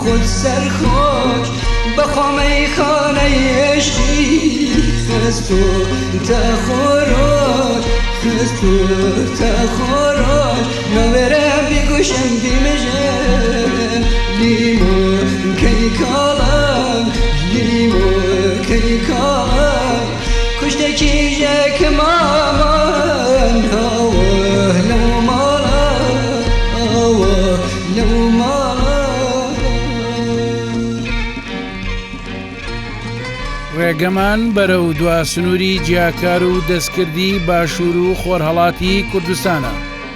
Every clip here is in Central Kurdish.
خود سرخوش بخوام خانه عشقی خستو تخوروش خستو تخوروش نورم بگوشم بیمجم لیمو کی کالم لیمو کی کالم کشته کیجه که مامان هوا لو مالا هوا لو مالا ڕێگەمان بەرەو دوا سنووری جیاکار و دەستکردی باشوور و خۆرهەڵاتی کوردستانە.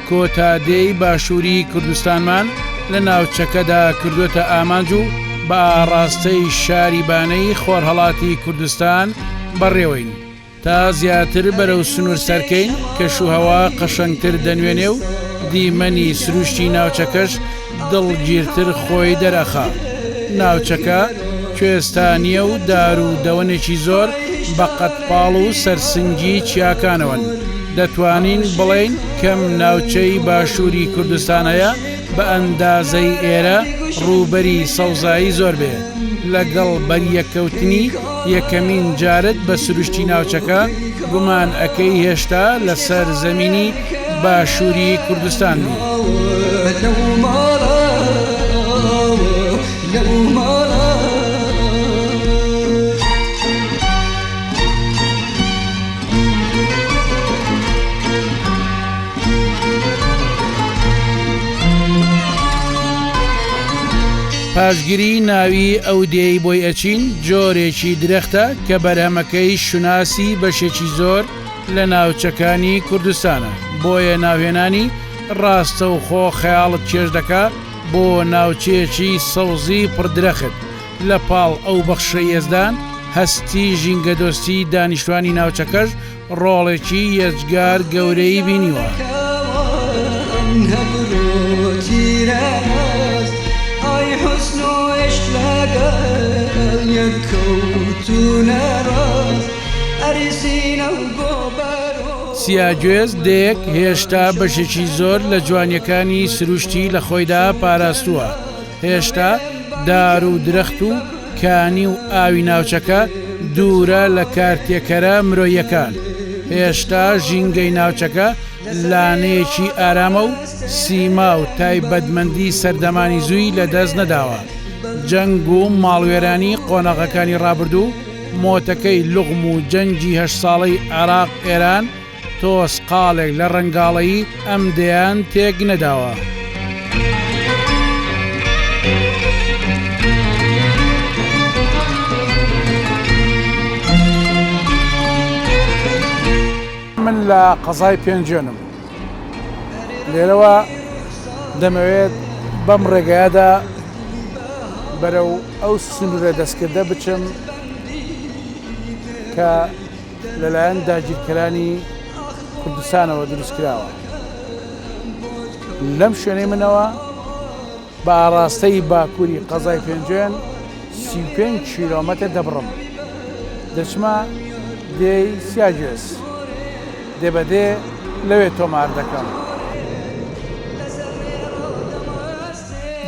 کۆتادەی باشووری کوردستانمان لە ناوچەکەدا کردوتە ئامانج و بە ئاڕاستەی شاریبانەی خۆرهەڵاتی کوردستان بەڕێوەین تا زیاتر بەرەو سنوور سەرکەین کە شوهەوا قەشەنگتر دەنوێنێ و دیمەنی سروشتی ناوچەکەش دڵگیرتر خۆی دەرەخا. ناوچەکە کوێستانیە و دار و دەوەنێکی زۆر بە قەتپاڵ و سەرسنگی چیاکانەوەن. دەتوانین بڵێین کەم ناوچەی باشووری کوردستانەیە بە ئەندازەی ئێرە ڕووبەری سەوزایی زۆر بێ. لەگەڵ بەریەکەوتنی یەکەمین جارت بە سروشتی ناوچەکە گومان ئەەکەی هێشتا لەسەر زەمینی باشووری کوردستان بوو. پاشگیری ناوی ئەو دێی بۆی ئەچین جۆرێکی درەختە کە بەرهەمەکەی شوناسی بەشێکی زۆر لە ناوچەکانی کوردستانە. بۆیە ناوهێنانی ڕاستە و خۆ خەیاڵت چێژ دەکا بۆ ناوچەیەکی سەوزی پڕدرەخت. لە پاڵ ئەو بەخشە یێزدان هەستی ژینگەدۆستی دانیشتوانی ناوچەکەش ڕۆڵێکی یەجگار گەورەی بینیوە. سیاگوێز دێک هێشتا بەشێکی زۆر لە جوانیەکانی سروشتی لە خۆیدا پاراستووە. هێشتا دار و درەخت و کانی و ئاوی ناوچەکە دوورە لە کارتێکەرە مرۆیەکان. هێشتا ژینگەی ناوچەکە لانەیەکی ئارامە و سیما و تایبەتمەندی سەردەمانی زووی لەدەست نەداوە. جەنگ و ماڵوێرانی قۆناغەکانی ڕابردوو مۆتەکەی لوغم و جەنگی 8 ساڵەی عێراق ئێران تۆس قاڵێک لە ڕەنگاڵەیی ئەم دەیان تێک نەداوە. من لە قەزای پێنجێنم لێرەوە دەمەوێت بەم ڕێگایەدا بەرەو ئەو سنوورە دەستکردە بچم کە لەلایەن داگیرکەرانی کوردستانەوە دروستکراوە. لەم شوێنەی منەوە بە ئاڕاستەی باکووری قەزای پێنجێن 35 کیلۆمەتر دەبڕم. دەچمە دێی سیاگوێز دێبەدێ لەوێ تۆمار دەکەم.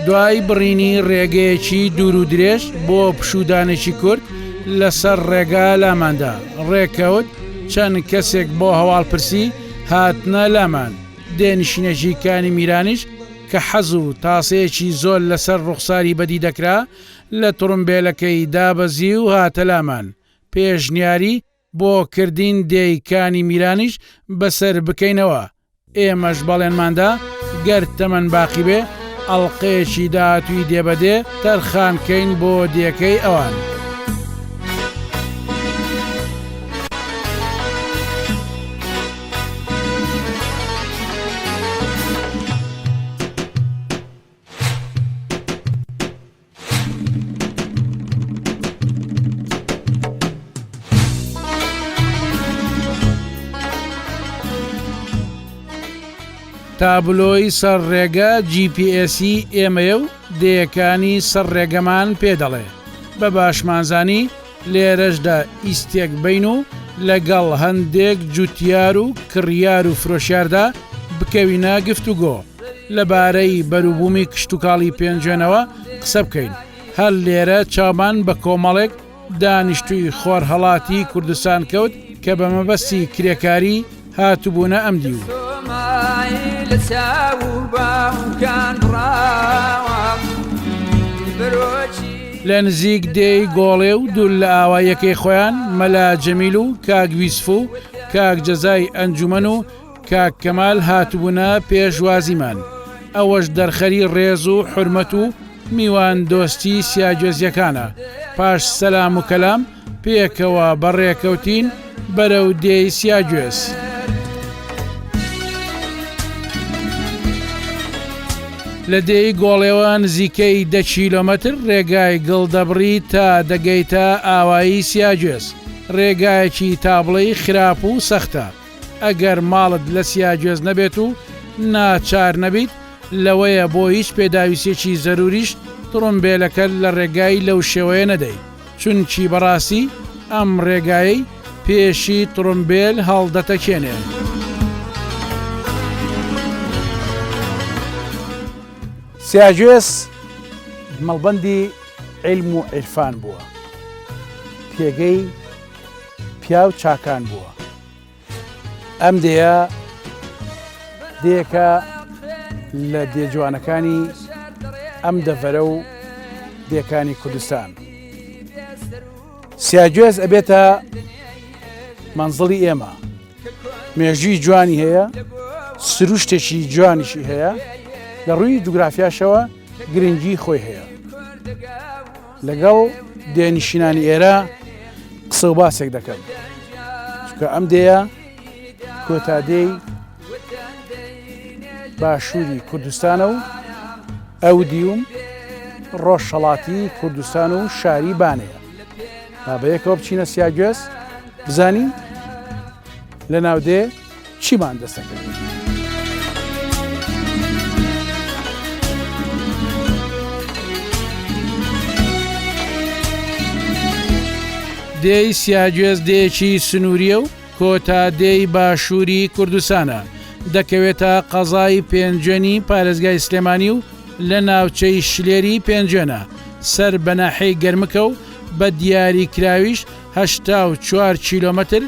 دوای بڕینی ڕێگەیەکی دوور و درێژ بۆ پشودانێکی کورد لەسەر ڕێگا لاماندا ڕێکەوت چەند کەسێک بۆ هەواڵپرسی هاتنە لامان. دێنشینەژیکانی میرانیش کە حەز و تاسەیەکی زۆر لەسەر ڕوخساری بەدی دەکرا لە تڕمبێلەکەی دابەزی و هاتە لامان. پێشنیاری بۆ کردین دێیکانی میرانیش بەسەر بکەینەوە. ئێمەش بەڵێنماندا گەر تەمەن باقی بێ ئەڵقەیەکی داهاتووی دێبەدێ تەرخانکەین بۆ دیەکەی ئەوان. تابلۆی سەر ڕێگە GPS-ی ئێمەیە و دەیەکانی سەر ڕێگەمان پێ دەڵێ. بە باشمانزانی لێرەشدا ئیسێک بین و لەگەڵ هەندێک جوتیار و کڕیار و فرۆشیاردا بکەوینە گفتوگۆ لەبارەی بەروبوومی کشتتوکاڵی پێنجێنەوە قسە بکەین. هەر لێرە چاومان بە کۆمەڵێک دانیشتووی خۆرهەڵاتی کوردستان کەوت کە بە مەبەستی کرێکاری هاتوبوونە ئەم دیو. لە نزیک دێی گۆڵێ و دوور لە ئاوایەکەی خۆیان مەلا جەمیل و کاک ویسف و کاک جەزای ئەنجومەن و کاک کەمال هاتوبوونە پێشوازیمان. ئەوەش دەرخەری ڕێز و حورمەت و میوان دۆستی سیاجێزیەکانە. پاش سەلام و کەلام پێکەوە بەڕێکەوتین بەرەو دێی سیاگوێز. لە دێی گۆڵێوە نزیکەی 10 کیلۆمەتر ڕێگای گڵدەبڕی تا دەگەیتە ئاوایی سیاگوێز. ڕێگایەکی تابڵەی خراپ و سەختە. ئەگەر ماڵت لە سیاگوێز نەبێت و ناچار نەبیت لەوەیە بۆ هیچ پێداویستێکی زەروریش تڕۆمبێلەکە لە ڕێگای لەو شێوەیە نەدەی، چونکی بەڕاستی ئەم ڕێگایی پێشی تڕۆمبێل هەڵدەتەکێنێ. سیاگوێز مەڵبەندی عیلم و عیرفان بووە، پێگەی پیا و چاکان بووە. ئەم دەیەکە لە دێجوانەکانی ئەم دەڤەرە و دێکانی کوردستان. سیاگوێز ئەبێتە مەنزڵی ئێمە، مێژووی جوانی هەیە، سروشتێکی جوانیشی هەیە، لە ڕووی جوگرافیاشەوە گرنگی خۆی هەیە. لەگەڵ دێنشینانی ئێرە قسە و باسێک دەکەم، چونکە ئەم دەیە کۆتادەی باشووری کوردستانە و ئەو دیوم ڕۆژهەڵاتی کوردستان و شاری بانەیە. با بەیەکەوە بچینە سیاگوێز بزانین لە ناودێ چیمان دەستەکەین. دێی سیاگوێز دێکی سنووریە و کۆتادەی باشووری کوردستانە. دەکەوێتە قەزای پێنجێنی پارێزگای سلێمانی و لە ناوچەی شلێری پێنجێنە. سەر بەناحەی گەرمکە و بە دیاریکراویش 84 کیلۆمەتر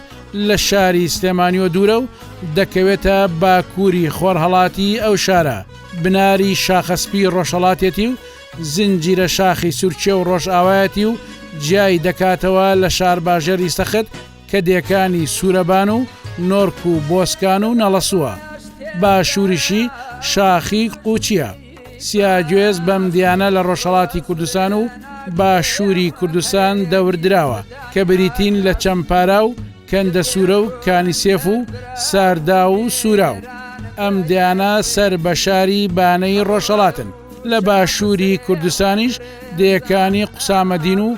لە شاری سلێمانیەوە دوورە و دەکەوێتە باکووری خۆرهەڵاتی ئەو شارە. بناری شاخەسپی ڕۆژهەڵاتێتی و زنجیرە شاخی سورچێ و ڕۆژئاوایەتی و جیای دەکاتەوە لە شار باژێری سەخت کە دێکانی سوورەبان و نۆرک و بۆسکان و نەڵەسووە. باشووریشی شاخی قوچیە. سیاگوێز بەم دیانە لە ڕۆژهەڵاتی کوردستان و باشووری کوردستان دەوردراوە کە بریتین لە چەمپارا و کەندە سوورە و کانیسێف و ساردا و سوورا و. ئەم دیانە سەر بە شاری بانەی ڕۆژهەڵاتن. لە باشووری کوردستانیش دێکانی قوسامەدین و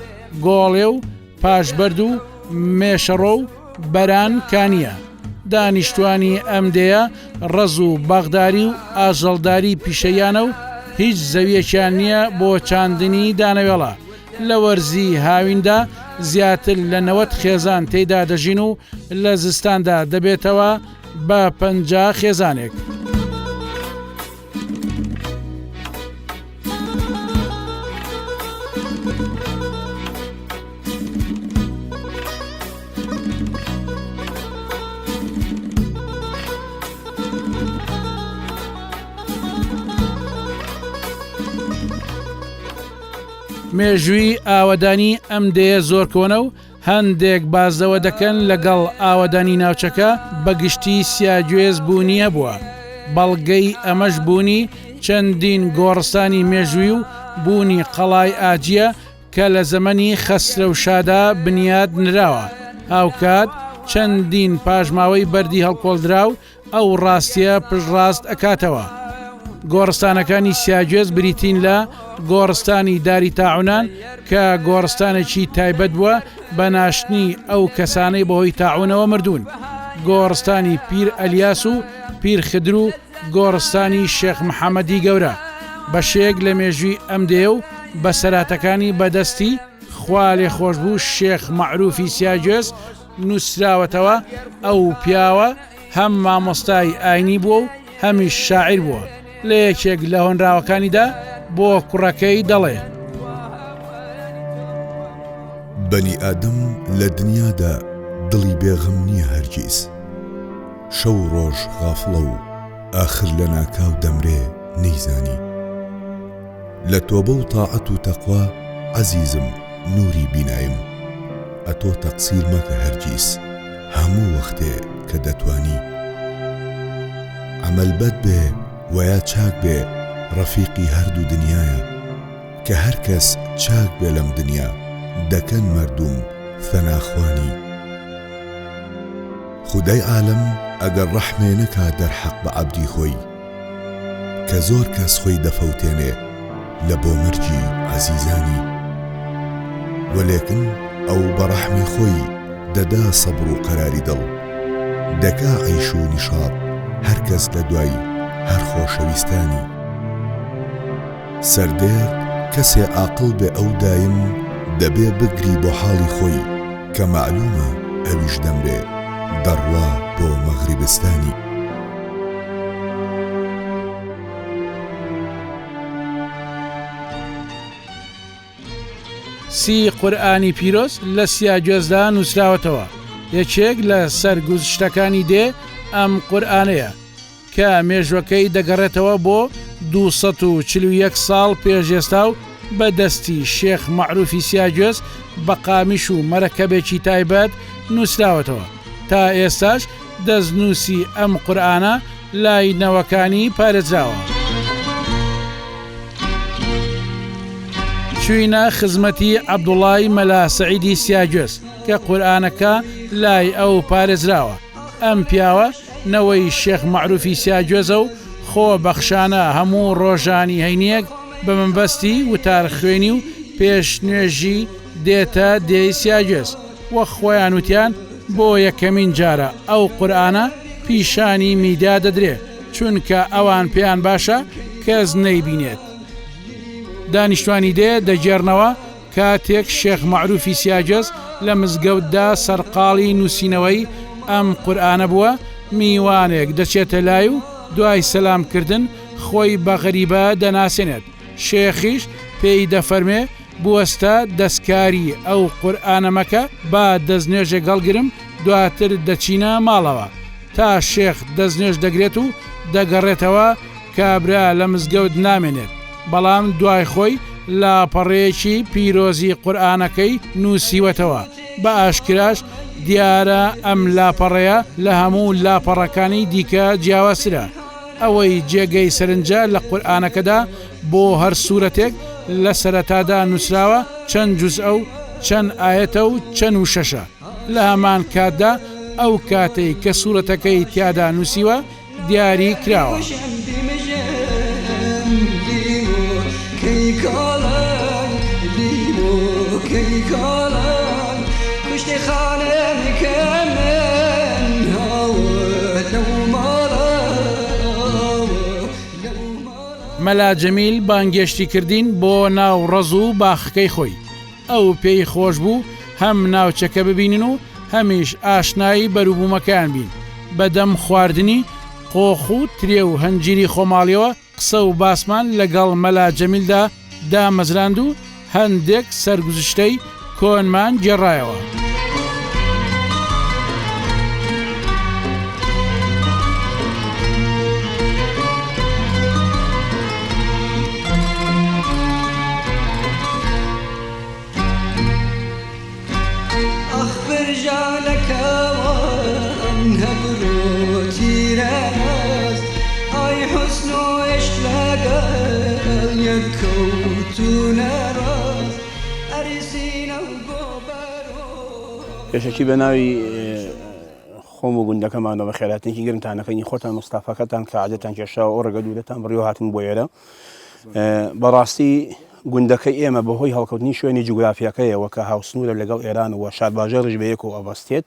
گۆڵێ و پاشبەرد و مێشەڕۆ و بەران کانیە. دانیشتوانی ئەم دەیە ڕەز و بەغداری و ئاژەڵداری پیشەیانە و هیچ زەویەکیان نییە بۆ چاندنی دانەوێڵە. لە وەرزی هاویندا زیاتر لە 90 خێزان تێیدا دەژین و لە زستاندا دەبێتەوە بە 50 خێزانێک. مێژووی ئاوەدانی ئەم دەیە زۆر کۆنە و هەندێک بازەوە دەکەن لەگەڵ ئاوەدانی ناوچەکە بەگشتی سیاگوێز بوونیە بووە. بەڵگەی ئەمەش بوونی چەندین گۆڕستانی مێژووی و بوونی قەڵای ئاجیە کە لە زەمەنی خەسرە و شادا بنیاد نراوە. هاوکات چەندین پاژماوەی بەردی هەڵکۆڵدرا و ئەو ڕاستیە پشڕاست ئەکاتەوە. گۆڕستانەکانی سیاگوێز بریتین لە گۆڕستانی داری تاعونان کە گۆڕستانێکی تایبەت بووە بە ناشتنی ئەو کەسانەی بەهۆی تاعونەوە مردوون. گۆڕستانی پیر ئەلیاس و پیر خدر و گۆڕستانی شێخ محەممەدی گەورە. بەشێک لە مێژووی ئەم دێ و بەسەراتەکانی بەدەستی خوا لێ خۆشبوو شێخ مەعروفی سیاگوێز نووسراوەتەوە. ئەو پیاوە هەم مامۆستای ئاینی بووە و هەمیش شاعیر بووە. لە یەکێک لە هۆنراوەکانیدا بۆ کوڕەکەی دەڵێ: بەنی ئادەم لە دنیادا دڵی بێغەم نییە هەرگیز، شەو ڕۆژ غافڵە و ئاخر لە ناکاو دەمرێ نەیزانی. لە تۆبە و تاعەت و تەقوا عەزیزم نووری بینایم، ئەتۆ تەقسیر مەکە هەرگیز هەموو وەختێ کە دەتوانی. عەمەل بەد بێ ویا چاک بێ ڕەفیقی هەردوو دنیایە، کە هەر کەس چاک بێ لەم دنیا دەکەن مەردوم فەناخوانی. خودای عالەم ئەگەر ڕەحمێ نەکا دەرحەق بە عەبدی خۆی، کە زۆر کەس خۆی دەفەوتێنێ لە بۆ مەرجی عەزیزانی. وەلێکن ئەو بە ڕەحمی خۆی دەدا سەبر و قەراری دڵ، دەکا عەیش و نیشاط هەر کەس لە دوای هەر خۆشەویستانی. سەردێر کەسێ عاقڵ بێ ئەو دایم دەبێ بگری بۆ حاڵی خۆی، کە معلومە ئەویش دەمرێ دەڕوا بۆ مەغریبستانی. سی قورئانی پیرۆز لە سیاجۆزدا نووسراوەتەوە. یەکێک لە سەرگوزشتەکانی دێ ئەم قورئانەیە کە مێژوەکەی دەگەڕێتەوە بۆ 241 ساڵ پێش ئێستا و بە دەستی شێخ مەعروفی سیاجۆز بە قامیش و مەرەکەبێکی تایبەت نووسراوەتەوە. تا ئێستاش دەستنووسی ئەم قورئانە لای نەوەکانی پارێزراوە. چوینە خزمەتی عەبدوڵای مەلا سەعیدی سیاجۆز کە قورئانەکە لای ئەو پارێزراوە. ئەم پیاوە نەوەی شێخ مەعروفی سیاجۆزە و خۆ بەخشانە هەموو ڕۆژانی هەینیەک بە منبەستی وتار خوێنی و پێش نوێژی دێتە دێی سیاجۆز، وە خۆیان وتیان بۆ یەکەمین جارە ئەو قورئانە پیشانی میدا دەدرێ، چونکە ئەوان پێیان باشە کەس نەیبینێت. دانیشتوانی دێ دەجێڕنەوە کاتێک شێخ مەعروفی سیاجۆز لە مزگەوتدا سەرقاڵی نووسینەوەی ئەم قورئانە بووە، میوانێک دەچێتە لای و دوای سەلامکردن خۆی بە غەریبە دەناسێنێت. شێخیش پێی دەفەرمێ بوەستە دەستکاری ئەو قورئانەمەکە با دەستنوێژێ گەڵگرم، دواتر دەچینە ماڵەوە. تا شێخ دەستنوێژ دەگرێت و دەگەڕێتەوە کابرا لە مزگەوت نامێنێت، بەڵام دوای خۆی لاپەڕەیەکی پیرۆزی قورئانەکەی نووسیوەتەوە. بە ئاشکراش دیارە ئەم لاپەڕەیە لە هەموو لاپەڕەکانی دیکە جیاوازترە. ئەوەی جێگەی سەرنجە لە قورئانەکەدا بۆ هەر سوورەتێک لە سەرەتادا نووسراوە چەند جوزئە و چەند ئایەتە و چەند وشەشە. لە هەمان کاتدا ئەو کاتەی کە سوورەتەکەی تیادا نووسیوە دیاری کراوە. مەلا جەمیل بانگێشتی کردین بۆ ناو ڕەز و باخەکەی خۆی. ئەو پێی خۆش بوو هەم ناوچەکە ببینن و هەمیش ئاشنایی بەروبوومەکان بین. بەدەم خواردنی قۆخ و ترێ و هەنجیری خۆماڵیەوە قسە و باسمان لەگەڵ مەلا جەمیلدا دامەزراند و هەندێک سەرگوزشتەی کۆنمان گێڕایەوە. پێشەکی بە ناوی خۆم و گوندەکەمانەوە بە خێراتێکی گرنگتانەکەنی خۆتان مستافەکەتان کە عادەتان کێشاوە ئەو ڕێگە دوورەتان بڕیۆ هاتن بۆ ئێرە. بەڕاستی گوندەکەی ئێمە بەهۆی هەڵکەوتنی شوێنی جوگرافیەکەیەوە کە هاوسنوورە لەگەڵ ئێران و شادباژێڕیش بەیەک و ئەڤەستێت،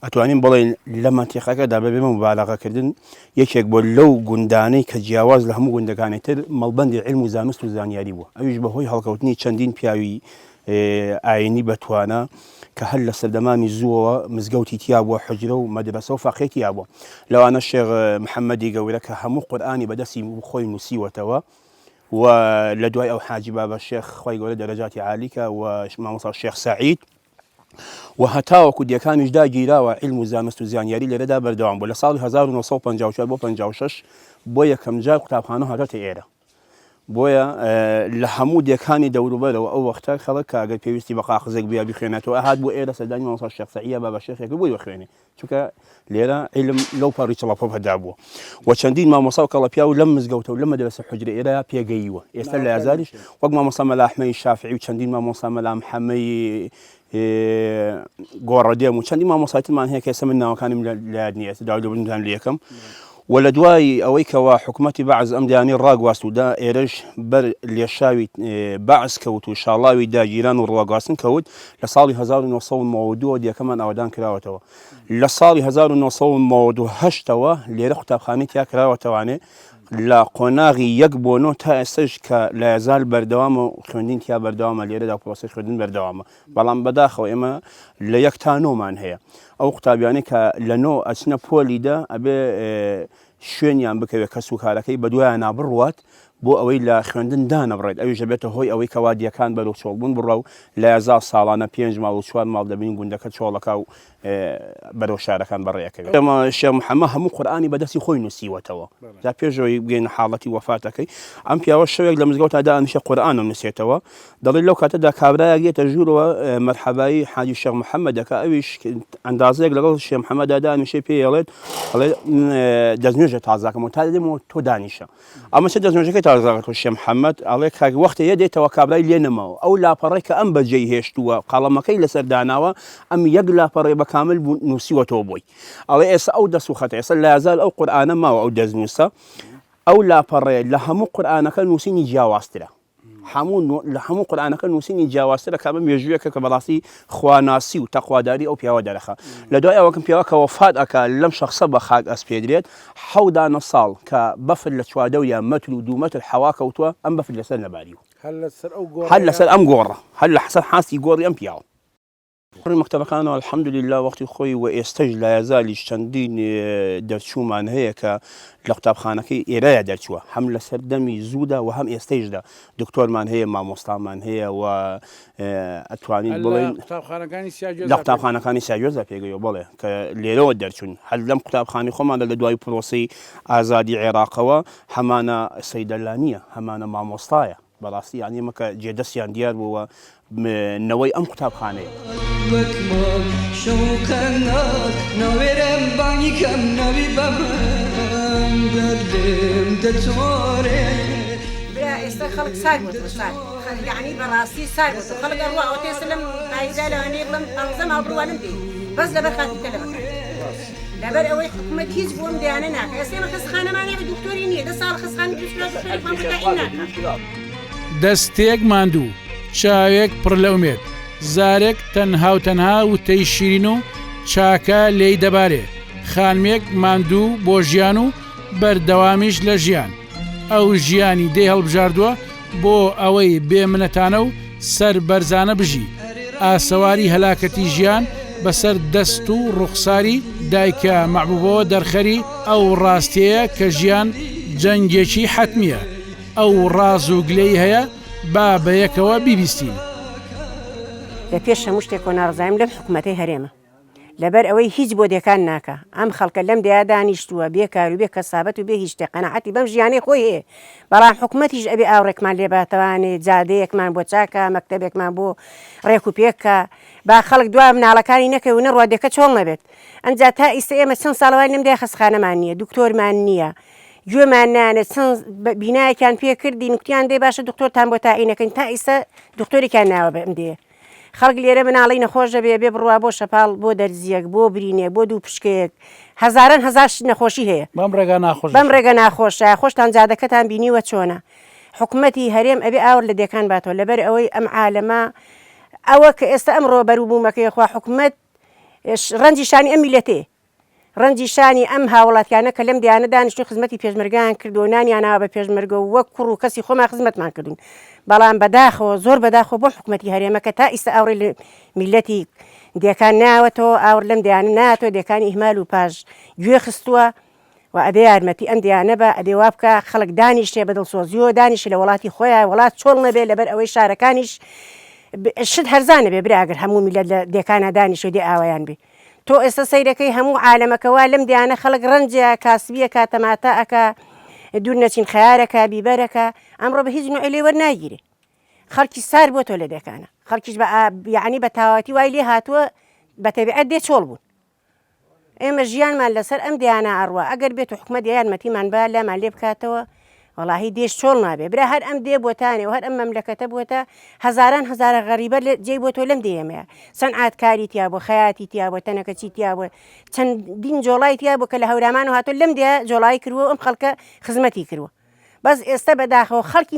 ئەتوانین بڵێن لە مەنتیقەکەدا بەبێمە مبالەغەکردن یەکێک بۆ لەو گوندانەی کە جیاواز لە هەموو گوندەکانی تر مەڵبەندی علم و زانست و زانیاری بووە. ئەویش بەهۆی هەڵکەوتنی چەندین پیاوی ئاینی بەتوانە کە هەر لە سەردەمانی زووەوە مزگەوتی تیا بووە، حجرە و مەدرسە و فەقێتیا بووە. لەوانە شێخ محەممەدی گەورە کە هەموو قورئانی بەدەستی خۆی نووسیوەتەوە و لە دوای ئەو حاجی بابە شێخ خۆی گەورە دەرەجاتی عالیکە و مامۆستا شێخ سەعید و هەتاوەکو دیەکانیش داگیراوە علم و زانست و زانیاری لێرەدا بەردەوام بوو لە ساڵی 1954 بۆ 56 بۆ یەکەم جار قوتابخانە هاتۆتە ئێرە بۆیە لە هەموو دیەکانی دەوروبەرەوە ئەو وەختە خەڵک کاگەر پێویستی بە قاقزێک بیا بخوێنێتەوە هات بۆ ئێرە سەردانی مامۆستا شێخ سەعید بابا شێخێک بۆی بخوێنێ چونکە لێرە علم لەو پەڕی چڵەپۆ هەدا بووە و چەندین مامۆستا و کەڵەپیا و لەم مزگەوتە و لە مەدرسە حوجرە ئێرە پێگەیوە ئێستا لە یازاریش وەک مامۆستا مەلا ئەحمەدی شافعی و چەندین مامۆستا مەلا محەممەدی گۆڕەدێم و چەندی مامۆساتمان هەیە کە ئێستا من ناوەکانم لە یاد نییە ئێستا داوای لەبوونتان لە یەکەم و لە دوای ئەوەی کەوا حکوومەتی بەعز ئەم دایانی ڕاگواست و دا ئێرەش بەر لێشاوی بەعز کەوت و شاڵاوی داگیران و ڕواگواستن کەوت لە ساڵی 1992 دیەکەمان ئاوادان کراوەتەوە لە ساڵی 1998ەوە لێرە قوتابخانەی تیا کراوەتەوانێ لە قۆناغی 1 بۆ 9 تا ئێستش کە لە یازال بەردەوامە و خوێندین تیا بەردەوامە لێرەدا پرۆسەی خوێندن بەردەوامە بەڵام بەداخەوە ئێمە لە 1 تا 9مان هەیە ئەو قوتابیانەی کە لە 9 ئەچنە پۆلیدا ئەبێ شوێنیان بکەوێت کە سوکارەکەی بە دوایان نابڕوات بۆ ئەوەی لە خوێندن دانەبڕێت ئەویش دەبێتە هۆی ئەوەی کەوادیەکان بەرەو چۆڵبوون بڕە و لە یازا ساڵانە 5 ماڵ و 4 ماڵ دەبین گوندەکە چۆڵەکە و بەرەو شارەکان بەڕێەکەوێت ئێمە شێخ محەممەد هەموو قورئانی بەدەستی خۆی نووسیوەتەوە دا پێشەوەی بگەینە حاڵەتی وەفاتەکەی ئەم پیاوە شەوێک لە مزگەوتدا ئەنیشە قورئانە نووسێتەوە دەڵێت لەو کاتەدا کابرایەک دێتە ژوورەوە مەرحەبایی حاجی شێخ محەممەدەکە ئەویش ئەندازەیەک لەگەڵ شێخ محەممەددا دانیشەی پێڵێت دەستنوێژە تازاکەمەوە تا دەدەمەوە تۆ دانیشە ئەمە چه دەستنوێژەکەی تازاکە تۆ شێخ محەممەد ئەڵێ کاک وەختە یە دێتەوە کابرای لێ نەماوە ئەو لاپەڕێک کە ئەم بەجێی هێشتووە قاڵەمەکەی لەسەر داناوە ئەم یەک لاپەڕێ بە کامل نووسیوەتەوە بۆی ئەڵێ ئێستا ئەو دەست و خەتە ئێستا لە یازال ئەو قورئانە ماوە ئەو دەستنووسە ئەو لاپەڕێ لە هەموو قورئانەکە نووسینی جیاوازترە لە هەموو قورئانەکە نووسینی جیاوازترە کە بە مێژوویەکە کە بەڕاستی خواناسی و تەقواداری ئەو پیاوە دەرەخە لە دوای ئەوەکەم پیاوە کە وەفات ئەکا لەم شەخسە بە خاک ئەسپێدرێت 7 ساڵ کە بەفر لە چوادە و یان مەتر و 2 مەتر حەوا کەوتووە ئەم بەفر لەسەر نەباریوە هەر لەسەر ئەم گۆڕە هەر لە حەسەر حاستی گۆڕی ئەم پیاوە مەکتەبەکانەوە الحەمدولله وەختی خۆی و ئێستەش لە یازالیش چەندین دەرچوومان هەیە کە لە قوتابخانەکەی ئێرەیە دەرچووە هەم لە سەردەمی زوودا و هەم ئێستەیشدا دکتۆرمان هەیە مامۆستامان هەیە و ئەتوانین بڵێن لە قوتابخانەکانی سیاجۆزە پێگەیەوە بڵێ کە لێرەوە دەرچوون هەر لەم قوتابخانی خۆمانە لە دوای پرۆسی ئازادی عێراقەوە هەمانە سەیدەلانیە هەمانە مامۆستایە بەڕاستی یانی مەکە جێدەستیان دیار بووە نەوەی ئەم قوتابخانەیە وەکمۆ شەوکەنات ناوێرم بانی کەم ناوی بەبم دەردم دەتۆرێ برا ئێستا خەڵک سار یعنی بەڕاستی سار خەڵک ئەڕوا ئەو تێسە لەم ئایزا لەوانەیە بڵم ئەڵزەم هەڵبڕوانم پێ بەس لەبەر خاتی تەلەبەکە لەبەر ئەوەی حکوومەت هیچ بۆم دیانە ناکە ئێستا ئێمە خەسخانەمانەیە بە دکتۆری نییە 10 ساڵ خەسخانی دکتۆرێکمان بەتاقیم ناکە دەستێک ماندوو چاوێک پڕ لە ئومێد زارێک تەنها و تەنها وتەی شیرین و چاکە لێی دەبارێ خانمێک ماندوو بۆ ژیان و بەردەوامیش لە ژیان ئەو ژیانی دێ هەڵبژاردووە بۆ ئەوەی بێمنەتانە و سەر بەرزانە بژی ئاسەواری هەلاکەتی ژیان بەسەر دەست و ڕوخساری دایکە مەحبوبەوە دەرخەری ئەو ڕاستەیە کە ژیان جەنگێکی حەتمیە ئەو ڕاز و گلەی هەیە با بەیەکەوە بیبیستین لە پێش هەموو شتێک کۆ ناڕزایم لەم حکوومەتەی هەرێمە لەبەر ئەوەی هیچ بۆ دەکان ناکە ئەم خەڵکە لەم دەیا دانیشتووە بێکار و بێ کەسابەت و بێ هیچ شتێ قەنەعەتی بەم ژیانەی خۆی هەیە بەڵام حکوومەتیش ئەبێ ئاوڕێکمان لێباتەوانێت جادەیەکمان بۆ چاکە مەکتەبێکمان بۆ ڕێک و پێکە با خەڵک دوای مناڵەکانی نەکەی و نەڕوادەکە چۆڵ نەبێت ئەنجا تا ئیستا ئێمە چەند ساڵەوای لەم دای خەسخانەمان نییە دکتۆرمان نییە گوێمان نانێت چەند بینایەکیان پێ کردی نوکتیان دێ باشە دکتۆرتان بۆ تاعینەکەین تا ئیستا دکتۆرێکیان ناوە بەم دێ خەڵک لێرە مناڵی نەخۆشە بێ بڕوا بۆ شەپاڵ بۆ دەرزیەک بۆ برینێ بۆ دوو پشکەیەک هەزاران هەزار نەخۆشی هەیە بەم ڕێگە ناخۆشە خۆشتان جادەکەتان بینیوە چۆنە حکوومەتی هەرێم ئەبێ ئاور لە دەکان باتەوە لەبەر ئەوەی ئەم عالەمە ئەوە کە ئێستا ئەمڕۆ بەروبوومەکەی خوا حکوومەت ڕەنجی شانی ئەم میلەتێ ڕەنجی شانی ئەم هاوڵاتیانە کە لەم دیانە دانیشتو خزمەتی پێشمەرگیان کردو نانیانەوە بە پێشمەرگە و وەک کوڕ و کەسی خۆمان خزمەتمان کردوون بەڵام بەداخەوە زۆر بەداخەوە بۆ حکوومەتی هەرێمەکە تا ئیستا ئاوڕێ لە میلەتی دیەکان ناوەتەوە ئاور لەم دیانە ناتەوە دیەکانی ئیهمال و پاش گوێ خستووە و ئەبێ یارمەتی ئەم دیانە بە ئەبێ وا بکە خەڵک دانیشتێ بەدڵسۆزیەوە دانیشی لە وڵاتی خۆیان وڵات چۆڵ نەبێت لەبەر ئەوەی شارەکانیش شت هەرزانە بێ براگەر هەموو میلەت لە دێکانە دانیشە دێ ئاوایان بێ تۆ ئێستا سەیرەکەی هەموو عالەمەکەوا لەم دیانە خەڵک ڕەنجە کاسبیەکە تەماتە ئەکە دوور نەچین خیارەکە بیبەرەکە ئەمڕۆ بە هیچ نوعی لێ وەرناگیرێ خەڵکی سار بۆ تۆ لە دەکانە خەڵکیش یعنی بە تاواتی وای لێ هاتووە بە تەبیعەت دێ چۆڵ بوون ئێمە ژیانمان لەسەر ئەم دیانە ئەڕوا ئەگەر بێت و حکومەت یارمەتیمان با لامان لێ بکاتەوە وەڵاهی دێش چۆڵ نابێ برا هەر ئەم دێ بۆتانێ و هەر ئەم مەملەکەتە بووەتە هەزاران هەزارە غەریبە جێی بۆ تۆ لەم دێمەیە سەنعاتکاری تیا بۆ خەیاتی تیا بۆ تەنەکەچی تیا بۆ چەندین جۆڵای تیا بۆ کە لە هەورامان و هاتۆ لەم دێ جۆڵایی کردووە ئەم خەڵکە خزمەتی کردووە بەس ئێستا بەداخەوە خەڵکی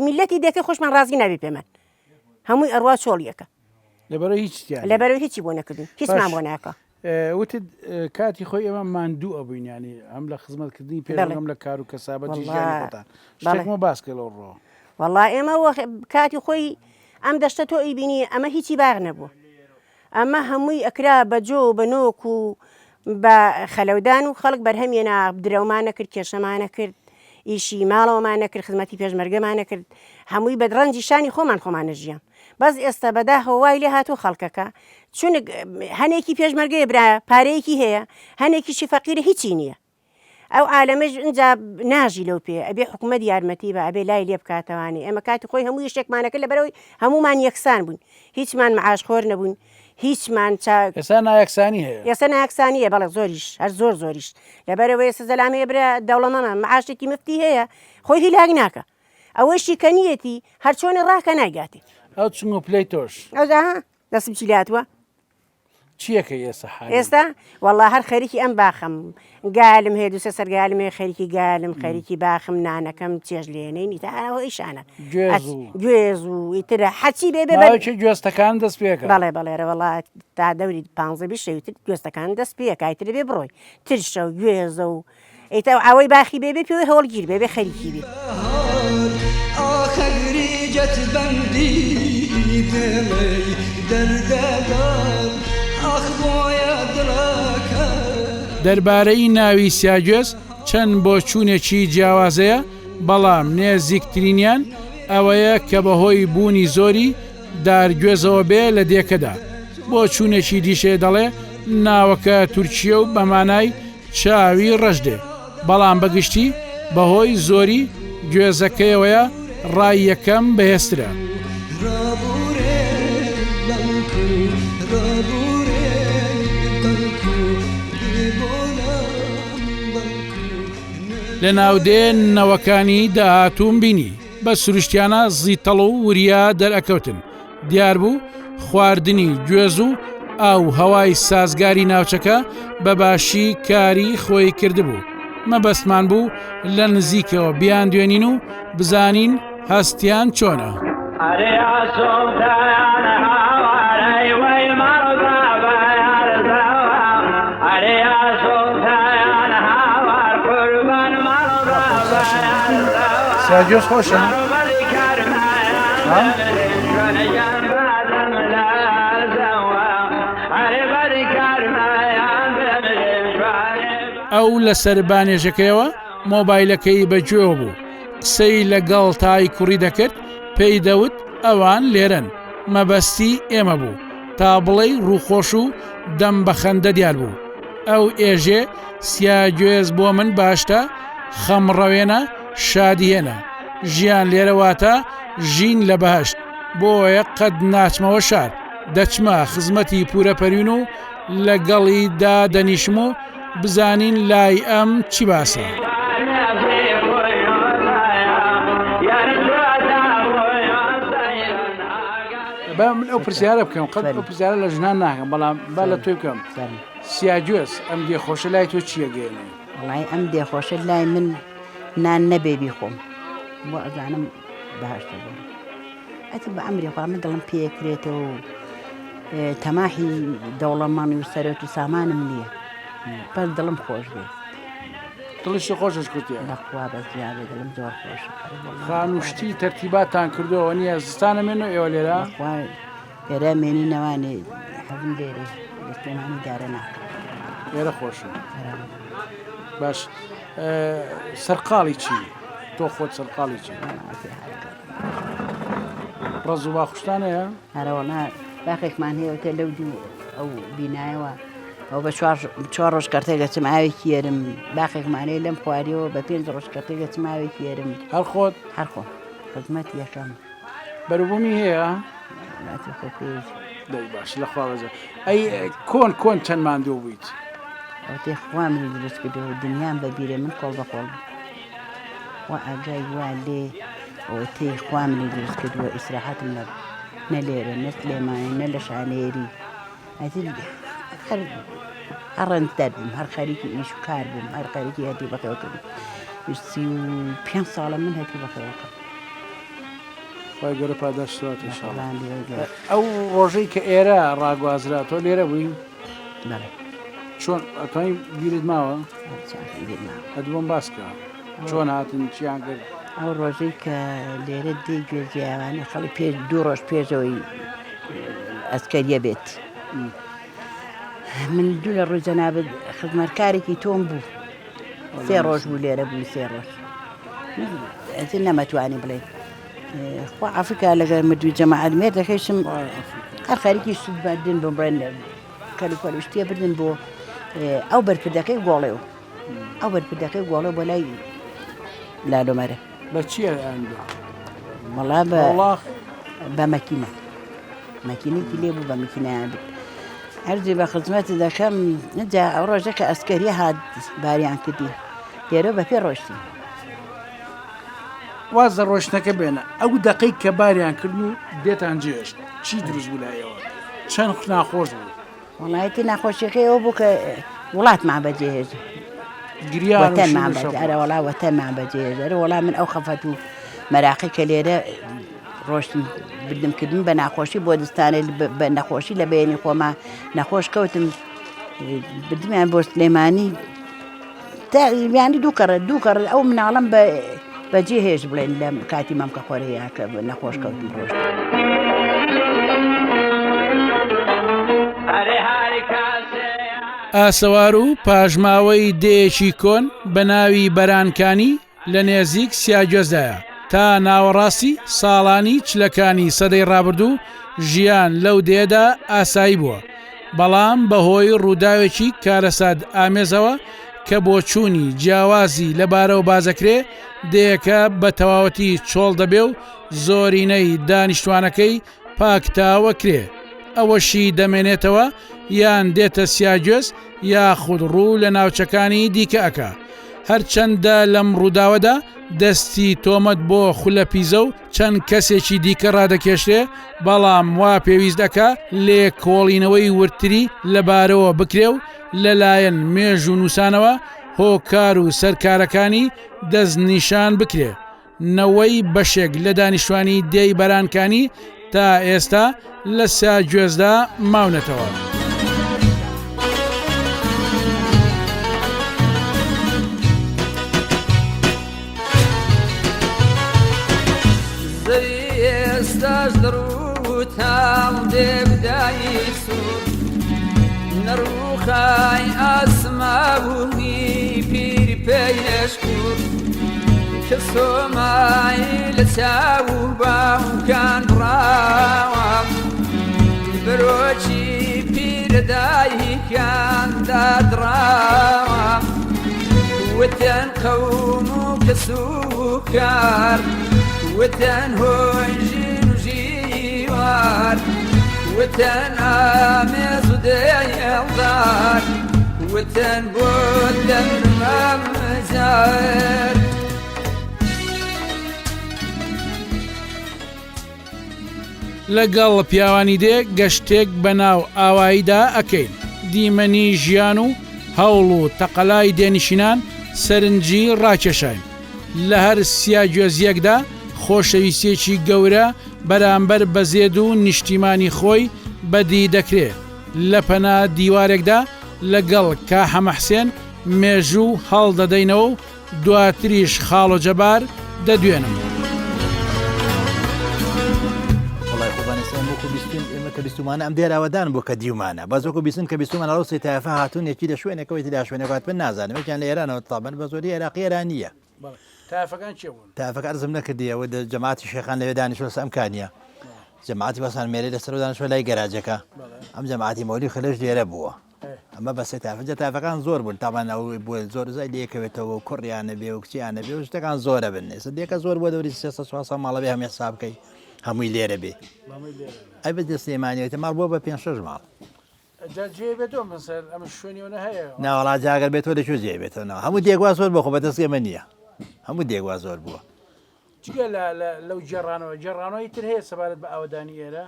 میلەتی دێکە خۆشمان ڕازی نابێ پێمان هەمووی ئەڕوا چۆڵیەکە لەبەرەوەی هیچی بۆ نەکردین هیچمان بۆ ناکە وتت کاتی خۆی ئێمە ماندوو ئەبووین ینی ئەم لە خزمەتکردنی پێم لە کار و کەسابەتی ژیانی خۆتان شتێکمە باسکە لەو ڕۆ وەڵا ئێمە کاتی خۆی ئەم دەشتە تۆ ئەیبینی ئەمە هیچی باغ نەبووە ئەمە هەمووی ئەکرا بە جۆ بە نۆک و بە خەلەودان و خەڵک بەرهەمێنا درەومانە کرد کێشەمانە کرد ئیشی ماڵەوەمانە کرد خزمەتی پێشمەرگەمانە کرد هەمووی بە ڕەنجی شانی خۆمانە ژیان بەس ئێستا بەداخەوە وای لێ هاتوو خەڵکەکە چون هەنێکی پێشمەرگەیە برا پارەیەکی هەیە هەنێکیشی فەقیرە هیچی نییە ئەو عالەمەش اینجا ناژی لەو پێ ئەبێ حکومەت یارمەتی بە ئەبێ لای لێ بکاتەوانی ئێمە کاتی خۆی هەموو یشتێکمانەکە لەبەرەوەی هەمومان یەکسان بوون هیچمان معاشخۆر نەبوون هیچمان ئێستا نایەکسانی هەیە ئێستا نایەکسانیە بەڵێ زۆریش هەر زۆریش لەبەرەوەی ئێستا زەلامەیە برا دەوڵەمەمە معاشێکی مفتی هەیە خۆی هیلاک ناکە ئەوەشی کەنیەتی هەر چۆنی ڕاکە ناگاتی ئەو چنگ و پلەی تۆش ئەودا دەسم چی لاتوە چیەکە ئێستا وەڵا هەر خەریکی ئەم باخم گالم هەیە دوسە سەرگالم هەیە خەریکی گالم خەریکی باخم نانەکەم چێژ لێنەی تاەوە ئیشانە گوێز و ئیترە حەچی بێ گوێستەکان دەست پێکە بەڵێ بەڵێرە وڵا تا دەوری 15 شەوتر گوێستەکان دەست پێکایتر بێ بڕۆی ترشە و گوێزە و ئیتە ئەوەی باخی بێبێ پێوەی هەوڵگیر بێ خەریکی بێ آخریجت بندی دمی درددار آخ باید دلکە دەربارەی ناوی سیاگوێز چەند بۆ چوونێکی جیاوازەیە بەڵام نێزیکترینیان ئەوەیە کە بەهۆی بوونی زۆری دارگوێزەوە بێ لە دێکەدا بۆ چوونێکی دیشێ دەڵێ ناوەکە تورکیە و بەمانای چاوی ڕەشدێ بەڵام بەگشتی بەهۆی زۆری گوێزەکەیەوەیە ڕای یەکەم بەهێسترە لە ناودێنەوەکانی داهاتووم بینی بە سروشتیانە زیتەڵ و وریا دەرئەکەوتن دیار بوو خواردنی گوێز و ئاو هەوای سازگاری ناوچەکە بە باشی کاری خۆی کردبوو مەبەستمان بوو لە نزیکەوە بیان دوێنین و بزانین هەستیان چۆنە سیاگوێز خۆشە ئەو لە سەربانێژەکەیەوە مۆبایلەکەی بەگوێ بوو قسەی لەگەڵ تای کوڕی دەکرد پێی دەوت ئەوان لێرن مەبەستی ئێمە بوو تا بڵێ ڕووخۆش و دەم بەخەندە دیار بوو ئەو ئێژێ سیاگوێز بۆ من باشتە خەمڕەوێنە شادیێنە ژیان لێرەواتە ژین لە بەهشت بۆیە قەت ناچمەوە شار دەچمە خزمەتی پورەپەروین و لەگەڵی دادەنیشم و بزانین لای ئەم چی باسە من ئەو پرسیارە بکەم قەت ئەو پرسیارە لە ژنان ناکەم بەڵام با لە توی بکەم سیاگوێز ئەم دێخۆشە لای تۆ چیە گەێنێ وڵای ئەم دێخۆشە لای من نان نەبێ بیخۆم بۆ ئەزانم باشتە بوو ئەتە بە ئەمری خوا من دڵم پێکرێتەوە و تەماحی دەوڵەمانی و سەرۆت و سامانم نییە پەر دڵم خۆش بێ دڵشی خۆشش کوتیە بەخوا بە زیادە دڵم زۆر خۆشە خانوشتی تەرتیباتان کردەوە نییە زستانە مێنەوە ئێوە لێرە لێرە مێنینەوانێ حەزم لێرێ دەستێنانی دارە ناکە لێرە خۆشە باش سەرقاڵی چی تۆ خۆت سەرقاڵی چی ڕز و باخشتانەیە هەرەوەڵا باقێکمان هەیەوتە لەو دوو ئەو بینایەوە ئەو بە چوار ڕۆژ کەرتێک دەچم ئاوێکی یێرم باقێکمانەیە لەم خواریەوە بە 5 ڕۆژ کەرتێک دەچم ئاوێکی یێرم هەر خۆت هەرخۆ خزمەت یەکەم بەروبوومی هەیە باتی خۆ پێویست دەی باش لە خواوەزە ئەی کۆن چەند ماندوو بوویت ئەو تێ خوا منی دروست کردەوە دنیام بەبیرێ من کۆڵ بەخۆڵ وا ئاگای وا لێ ئەوە تێی خوا منی دروست کردووە ئیسراحەتم نە لێرە نە سلێمانی نە لە شانێری هەر ڕەنجدار بووم هەر خەریکی ئیش و کار بووم هەر خەریکی هەتی بەخێوە کردم 35 ساڵە من هەتی بەخێوە کردم خی گەورە پاداشتات ئەو ڕۆژەی کە ئێرە ڕاگوازرا تۆ لێرە بووی چۆن ئەتوانین بیرت ماوە ئەدوم باسکە چۆن هاتن چیان کرد ئەو ڕۆژەی کە لێرە دێ گوێجیاوانی خەڵی پێ 2 ڕۆژ پێشەوەی ئەسکەریە بێت من دوو لە ڕووجەنابەت خزمەتکارێکی تۆم بوو 3 ڕۆژ بوو لێرە بووی 3 ڕۆژ ئەزین نەمەتوانی بڵێ خوا ئەفریقا لەگەر مردووی جەماعەت مێر دەکەیشم هەر خەریکی سود بردن بۆ بڕێن کەلوپەل شتێ بردن بۆ ئەو بەرپردەکەی گۆڵێ و ئەو بەرپردەکەی گۆڵە بۆ لای لالۆمەرە بە چیە ئەندۆ وەڵا بە مەکینەی لێ بوو بە مەکینەیان بێت هەرجێ بە خزمەت دەکەم جا ئەو ڕۆژە کە ئەسکەری هات باریان کردی لێرە بە پێ ڕۆشتی وازە ڕۆشتەکە بێنە ئەو دقەی کە باریان کرد و دێتان جێشت چی دروست بوولایەوە چەند ناخۆش بوو وڵایەتی ناخۆشیەکەی ئەو بوو کە وڵاتمان بەجێهێژ گریانمانرە وڵا وەتەمان بەجێهێژەرە وڵا من ئەو خەفەت و مەراقی کە لێرە ڕۆشتن بردمکردن بە ناخۆشی بۆ دستانە بە نەخۆشی لە بینی خۆما نەخۆش کەوتم بردمیان بۆ سلێمانی ینی دوو کەڕ ئەو مناڵم بەجێهێژ بڵێن لە کاتی مەمکە خۆرەیە کە نەخۆش کەوتم ڕۆژ ئاسەوار و پاژماوەی دەیەکی کۆن بە ناوی بەرانکانی لە نێزیک سیاگوێزدایە تا ناوەڕاستی ساڵانی چلەکانی سەدەی ڕابردوو ژیان لەو دێدا ئاسایی بووە بەڵام بەهۆی ڕووداوێکی کارەسات ئامێزەوە کە بۆ چوونی جیاوازی لەبارەوە بازەکرێ دەیەکە بە تەواوەتی چۆڵ دەبێ و زۆرینەی دانیشتوانەکەی پاکتاوە کرێ ئەوەشی دەمێنێتەوە یان دێتە سیاگوێز یاخود ڕوو لە ناوچەکانی دیکە ئەکا هەرچەندە لەم ڕووداوەدا دەستی تۆمەت بۆ خولە پیزە و چەند کەسێکی دیکە ڕادەکێشرێ بەڵام وا پێویست دەکا لێ کۆڵینەوەی ورتری لەبارەوە بکرێ و لەلایەن مێژ و نووسانەوە هۆکار و سەرکارەکانی دەستنیشان بکرێ نەوەی بەشێک لە دانیشتوانی دێی بەرانکانی تا ئێستا لە سیاگوێزدا ماونەتەوە. ئێستاش دڕوتام دێبدایی سوور نەڕووخای ئاسمابوومی پیر پێیشکور کە سۆمایی لە چاو و باوکان بڕاوە برۆکی پیرەدایکان دادڕاوە وتەن قەوم و کەس و کار وتەن هۆی ژین و ژیوار وتەن ئامێز و دێڵدار وتەن بۆ دەمرمەم جار لەگەڵ پیاوانی دێ گەشتێک بەناو ئاواییدا ئەکەین دیمەنی ژیان و هەوڵ و تەقەلای دێنشینان سەرنجی ڕاکێشاین لە هەر سیاگوێزیەکدا خۆشەویستێکی گەورە بەرامبەر بەزێد و نیشتیمانی خۆی بەدی دەکرێت لە پەنا دیوارێکدا لەگەڵ کاحەمە حسێن مێژوو هەڵدەدەینەوە و دواتریش خاڵ و جەبار دەدوێنم. کە بیستمانە ئەم دێراوەدان بۆ کە دیومانە بەزۆکو بیستن کە بیستمان ڕۆسی تایفە هاتوون یەکی لە شوێنەکەوەی دا شوێنەکات بن نازانم وەکیان لە ئێرانەوە تابن بە زۆری عێراقی ئێرانیە تایفەکان چێ بوون تایفەکە ئەرزم نەکردیەوە جەماعەتی شێخان لەوێ دانیشتوە ئەمکانیە جەماعەتی بەسان مێرە لەسەر دانیشتووە لای گەراجەکە ئەم جەماعەتی مەولی خەلەش لێرە بووە ئەمە بەسێ تافجە تافەکان زۆر بوون تاوانەوەی بۆ زۆر زای لەکەوێتەوە و کوڕیانە بێ و کچیانە بێ و شتەکان زۆرە بن ێستا دێکە زۆر بۆ دەوری 300 ماڵە بێ هەمی حساب بکەی هەمووی لێرە بێ ئەی بە دەستێمانیێتە ماڵ بۆ بە 5-6 ماڵ ناوەڵا جاگەر بێتەوە لەکوێ جێ بێتەوە هەموو دێگوا زۆر بۆ خۆ بە دەستێمە نییە هەموو دێگوا زۆر بووە لەو جێڕانەوەی تر هەیە سەبارەت بە ئاوەدانی ئێرە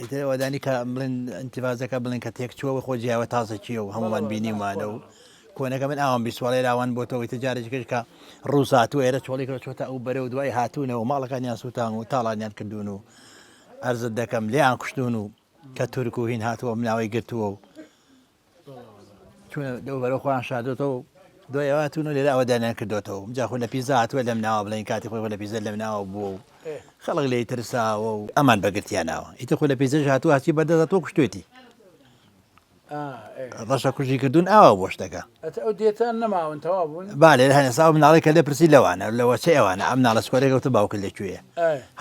ئەوەدانی کە بڵێن ئەنتیڤازەکە بڵێن کە تێک چووە خۆ جیاوە تازە چیە و هەمووان بینیمانە و کۆنەکە من ئاوام بیسوڵی راوان بۆتەوەی تجارێکش کە ڕووسات و ئێرە چۆڵێکەوە چۆتە ئەو بەرە و دوای هاتوونەوە ماڵەکانیان سووتان و تاڵانیان کردوون و ئەرزت دەکەم لیان کوشتون و کە تورک و هین هاتووە مناوی گرتووە و چونە لەو بەرە خۆیان شادۆتەوە دوایەوە هاتوون و لێرە ئەوەدانیان کردوێتەوە جاخۆ لە پیزا هاتووە لەم ناوە بڵێن کاتی خۆی لە پیزە لەم ناوە بوو خەڵک لی ترساوە و ئەمان بەگرتیاناوە ئیتر خۆ لە پیزەش هاتوو هاچی بەردەداتۆ کوشتێتی ڕەشە کوژی کردوون ئاوا بۆ شتەکە ئەو دێتان نەماون تەوا بوون با لێرە هەنێسا مناڵێکە لێ پرسی لەوانە لەوە چه ئەوانە ئەم ناڵە سکۆرێکەوتە باوکرد لەکوێیە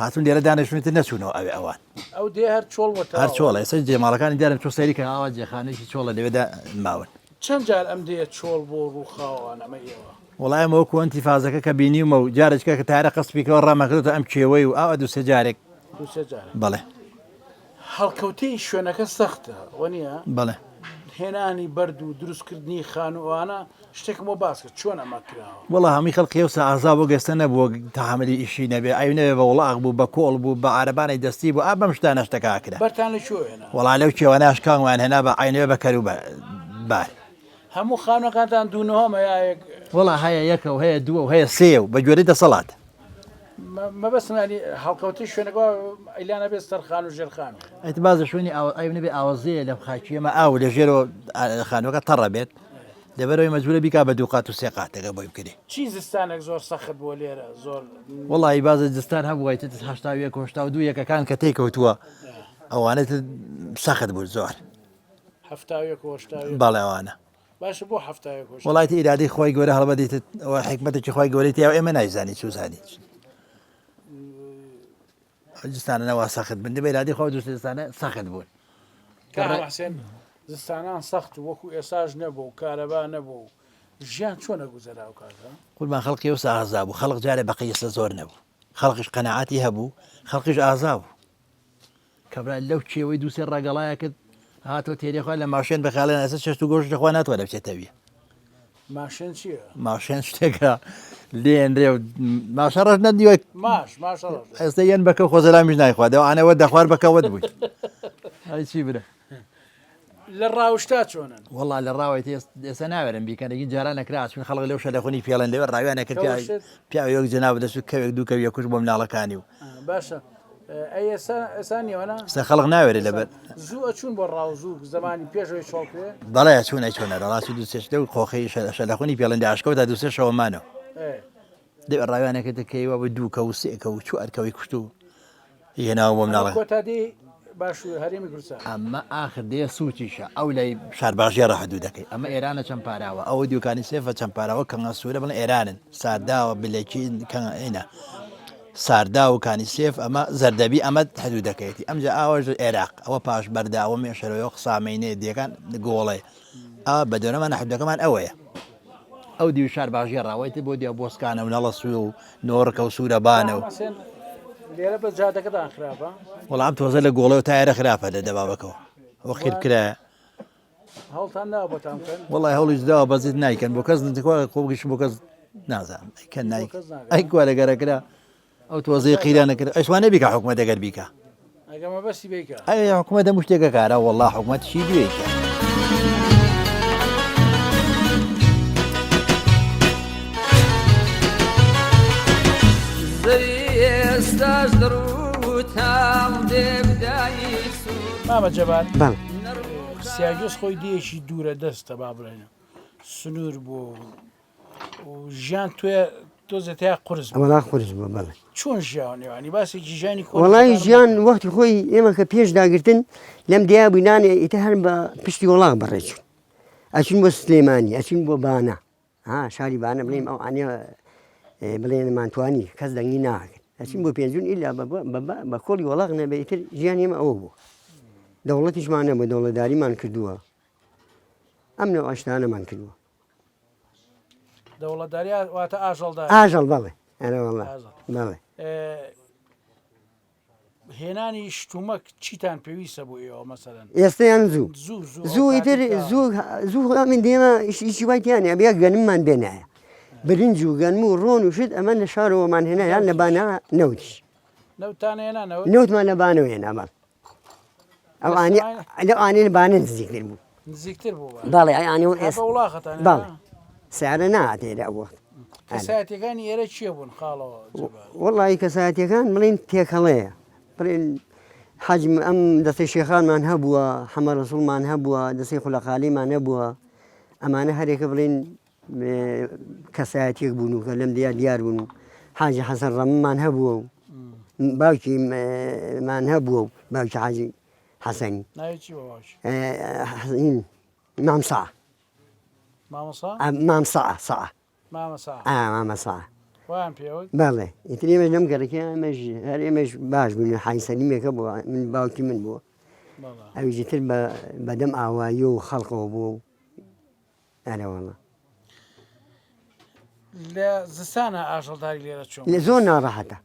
هاتون لێرە دانیشتێت نەچوونەوە ئەوێ ئەوان ئەو دێ هەر چۆڵ هەر چۆڵە ئێستا جێماڵەکانی دیارم چۆ سەیری کە ئاوا جێخانێکی چۆڵە لەوێدا ماون چەند جار ئەم دێت چۆڵ بۆ ڕووخاوان ئەمە ئێوە وڵای ئەمەوە کوەنتی فازەکە کە بینیمە و جارێکەکە کە تارە قەسپیکەوە ڕامەکردێتە ئەم کێوەی و ئاوا دووسێ جارێک بەڵێ هەڵکەوتەی شوێنەکە سەختە وەنیە بەڵێ هێنانی بەرد و دروستکردنی خانووانە شتێکم بۆ باس کرد چۆن ئەمە کراوە وڵا هەمی خەڵقی وسا ئازا بۆ گەستە نەبووە تەحملی ئیشی نەبێ ئەو نەوێ بە وڵاق بوو بە کۆڵ بوو بە عارەبانەی دەستی بوو ئا بەم شتانە شتەکە کرا بەرتان لەکوێ هێنا وڵا لەو کێوانە ئاشکانوان هێنا بە عینەوێ بە کەر و بار هەموو خانەکانتان دوونەوەمە یاەک وڵا هەیە یەکە و هەیە دووە و هەیە سێ و بە گوێرەی دەسەڵات مەبەستنانی هەڵکەوتی شوێنەکە ئەیلانە بێت سەرخان و ژێرخان ئەیت بازە شوێنی ئەو نەبێ ئاوازەیە لە خاکیەمە ئاو لە ژێرەوە خانوەکە تەڕە بێت لەبەرەوەی مەجبورە بیکا بە دوو قات و سێ قاتەکە بۆی بکرێ چی زستانێک زۆر سەخت بۆ لێرە زۆر وڵی بازە جستان هەبووی هشتا کۆشتا و دوو یەکەکان کە تێکەوتووە ئەوانێت سەخت بوو زۆر بەڵێوانە باشە بۆ وڵاتی ئیرادی خۆی گەورە هەڵبەدیت ئەوە حکمەتێکی خۆی گەورەی تیاو ئێمە نایزانی چوزانی جستانەوە سەخت بن دەبێ ئیرادی خۆ دوستستانە سەخت بوون زستانان سەخت وەکو ئێساژ نەبوو و کارەبا نەبوو ژیان چۆنە گوزەرا و کاتە قوربان خەڵکی و ئازا بوو خەڵک جارێ بەقیسە زۆر نەبوو خەڵقیش قەنەعاتی هەبوو خەڵقیش ئازا بوو کەبرا لەو کێوەی دووسێ ڕێگەڵایە کرد هاتۆ تێریخوا لە ماشێن بەخاڵێن ئەسە چەست و گۆشت دەخوا ناتوە لە بچێتەوی ماشێن چییە؟ ماشێن شتێکە لێنرێ و ماشە ڕەش نەدیوە ئێستا یەن بەکە خۆزەلامیش نایخوات ئەوانەوە دەخوار بەکەوت بووی ئەی چی برە لە ڕاوشتا چۆنن وڵا لە ڕاوی ئێستا ناوێرم بیکەنێکی جاران نەکرا چون خەڵک لەو شەلەخۆنی پیاڵەن لەوێ ڕاویانە کرد پیاوەک جەناب دەسوت کەوێک دوو کەوی کوش بۆ مناڵەکانی و باشە ئێسانیەوەە ستا خەڵق ناوێری لەبەر زوو ئەچوون بۆ ڕاوزوو زمانی پێشەوەی چۆڵکرێ بەڵێ چوون ئەچۆنە ڕاستی دووسێشتە و خۆخی شەلەخۆنی پیاڵەن داشکەوت تا دووسێ شەوەمانەوە دێ ڕاویانەکە دەکەیەوە بە دووکە و سێکە و چوارکەوەی کوشت و هێناوە بۆ مناڵە هەرێمی کوردستان ئەمە ئاخر دێ سووتیشە ئەو لای شارباژیە ڕەحدوو دەکەی ئەمە ئێرانە چەند پاراوە ئەوە دیوکانی سێفە چەند پاراوە کەنگە سوورە بڵێن ئێرانن سارداوە بلێکی ئینە ساردا و کانی سێف ئەمە زەردەبی ئەمە هەدوو دەکەیەتی ئەمجا ئاوەژ عێراق ئەوە پاش بەرداوە مێشەرەوە قسامەینێ دیەکان گۆڵێ ئا بە دەورەمان حدەکەمان ئەوەیە ئەو دیو شار باشیە ڕاوەیتی بۆ دیا بۆسکانە و نەڵە سوی و نۆڕکە و سوورەبانە و لێرە بە جادەکەدان خراپە وەڵام تۆزە لە گۆڵە و تایرە خراپە لە دەبابەکەەوە ئەوە خیر کرایە هەڵتان ناوە بۆتان بکەن وڵی هەڵیش داوە بەزیت نایکەن بۆ کەس خۆگەشت بۆ کەس نازانم کە نایک ئەی گووە لەگەرەکرا ئەو تۆزەی قیرانە کرد ئەشوانە بیکە حکومە دەگەر بیکە ئەی حکومە دەمو شتێکە کارە وەڵا حکومەت چی دوێکە ئێستاش دڕوتام دێ بدایی مامە جەبار سیاجۆس خۆی دێشی دوورە دەستە با بڵێنە سنوور بوو ژیان توێ تۆزێتیا قرس ئەمەلا قرس بوو بەڵێ چۆن ژیانێوانی باسێکی ژیانی وەڵی ژیان وەختی خۆی ئێمە کە پێش داگرتن لەم دیا بووینانێ ئیتە هەر بە پشتی وڵاغ بەڕێچون ئەچون بۆ سلێمانی ئەچون بۆ بانە شاری بانە بڵێم ئەو ئەنێ بڵێنمانتوانی کەس دەنگی ناکەن ئەچین بۆ پێنجون ئیلا بە کۆڵی وەڵاق نەبێ ئیتر ژیان ئێمە ئەوە بوو دەوڵەتیشمان نەبوو دەوڵەتداریمان کردووە ئەم نەو ئاشتانەمان کردووە دەوڵەتداری واتە ئاژەڵدار ئاژەڵ بەڵێ ئەرەوەڵا بەڵێ هێنانی شتومەک چیتان پێویستە بۆ ئێوە مەسەرەن ئێستایان زوو زوو ئەو ئیتر کاتێکە زوو من دێمە ئیشی وایتیانە بیا گەنممان بێنایە برنج و گەنم و ڕۆن و شت ئەمە لە شارەوەمان هێنا یان لە بانە نەوتیش نەوتان هێنانەوە نەوتمان لە بانەوە هێنا بەڵ ئەو لەو ئانێ بانە نزیکتر بوو نزیکتر بوو بەڵێ ئەیانێ وڵاخەتان بەڵێ سیارە ناتێرە ئەوە کەسایەتەکانی ئێرە چییە بوون خاڵەوە وەڵی کەسایەتەکان بڵین تێکەڵەیە بڵێن حەجم ئەم دەستی شێخانمان هەبووە حەمە ڕەسوڵمان هەبووە دەستی خولەخالیمان هەبووە ئەمانە هەرێکە بڵین کەسایەتێک بوون و کە لەم دیار بوون و حاجی حەسەن ڕەممان هەبووە و باوکیمان هەبووە و باوکی حاجی حەسەنی مامسا مامسا مامەسا بەڵێ ئیترێمەش لەم گەڕێکی ئەمەش هەر ئێمەش باش بوون حایسەلیمێکە بووە من باوکی من بووە ئەویژی تر بەدەم ئاوایی و خەڵقەوە بووە و ئەرەوەڵە لە زستانە ئاژەڵداری لێرە چۆن لە زۆر ناڕەحەتە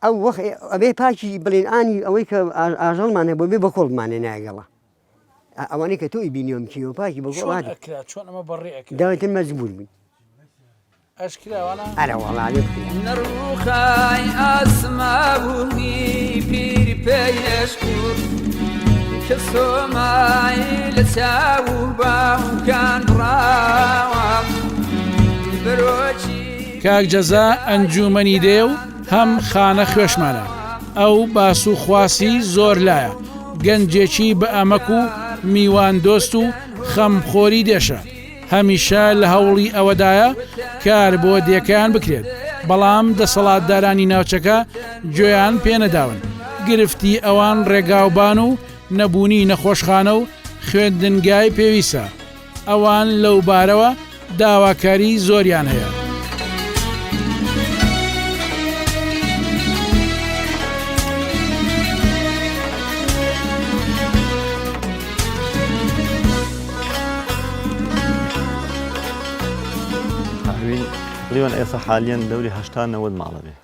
ئەو وەخ ئەبێ پاکی بڵێن ئانی ئەوەی کە ئاژەڵمانە بۆ بێ بە کۆڵمانە ناگەڵە ئەوانەی کە تۆی بینیۆم کیوە پاکی بە چۆن ئەمە بەڕێ داوێتن مەجبور بووین ئەشکراوانە ئەرە وەڵا نەڕووخای ئاسما بوومی پیر پێیشکور کە سۆمای لە چاو و باوکان بڕاوە بەرۆکی کاک جەزا ئەنجومەنی دێ و هەم خانە خوێشمانە ئەو باس و خواسی زۆر لایە گەنجێکی بە ئەمەک و میوان دۆست و خەمخۆری دێشە هەمیشە لە هەوڵی ئەوەدایە کار بۆ دێکیان بکرێت بەڵام دەسەڵاتدارانی ناوچەکە گوێیان پێنەداون گرفتی ئەوان ڕێگاوبان و نەبوونی نەخۆشخانە و خوێندنگای پێویستە ئەوان لەو بارەوە داواکاری زۆریان هەیە تقریبا ئێستا حالیان دەوری 80 ماڵە بێ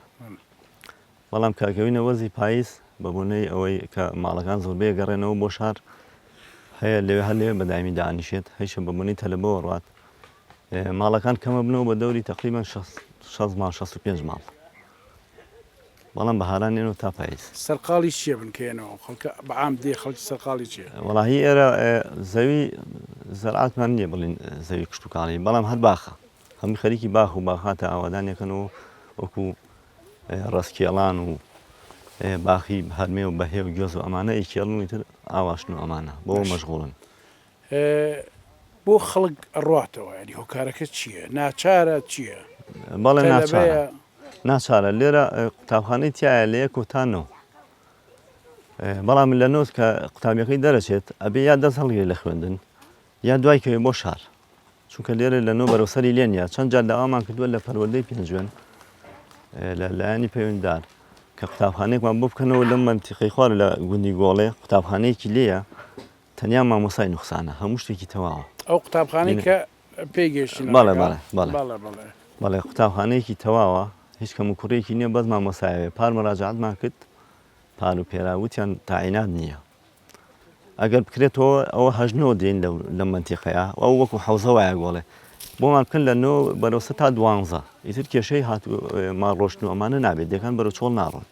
بەڵام کاکەوینە وەزی پاییز بەبوونەی ئەوەی کە ماڵەکان زۆربەیە گەڕێنەوە بۆ شار هەیە لەوێ هەر لێوێ بەدامی دانیشێت هەیشە بەبوونی تەلەبەوە ڕات ماڵەکان کەمە بنەوە بە دەوری تقریبا 65 ماڵ بەڵام بەهاران نێنەوە تا پاییز سەرقاڵی چییە بنکەێنەوە خەڵکە بەعام دێ خەڵکی سەرقاڵی چییە وەڵاهی ئێرە زەوی زەرعاتمان نییە بڵین زەوی کشتتوکانی بەڵام هەر باخە هەموو خەریکی باخ و باخاتە ئاوادانێکەکەنەوە وەکو ڕستکێڵان و باخی هەرمێ و بەهێ و گوێز و ئەمانە ئیکێڵن تر ئاواشن و ئەمانە بۆ مەشغوڵن بۆ خەڵک ڕاتەوە ینی هۆکارەکە چییە ناچارە چییە بەڵێ ناچارە لێرە قوتابخانەی تایە لە یەک و تا نەوە بەڵام لە نۆت کە قوتابیەکەی دەرەچێت ئەبێ یا دەست هەڵگرێت لە خوێندن یا دوای کەوێ بۆ شار چونکە لێرە لە نۆ بەرەوسەری لێنە چەند جار داوامان کردووە لە پەروەردەی پێنجوێن لە لایەنی پەیوەنددار کە قوتابخانەیەکمان بۆ بکەنەوە لەم منتیقەی خوار لە گوندی گۆڵێ قوتابخانەیەکی لێیە تەنیا مامۆسای نوخسانە هەموو شتێکی تەواوە ئەو قوتابخانەی کە پێیگەشتین بەڵێ قوتابخانەیەکی تەواوە هیچ کەم و کوڕێکی نییە بەس مامۆسایەوێ پار مەراجعاتمان کرد پار و پێراوتیان تاعینات نییە ئەگەر بکرێتەوە ئەوە هەژنەوە دێن لە منتیقەیە ئەو وەکو حەوزە وایە گۆڵێ بۆمان بکەن لە نۆ بەرەوسە تا 12 ئیتر کێشەی ماڕۆشتن و ئەمانە نابێت دەکەن بەرەو چۆڵ ناڕۆن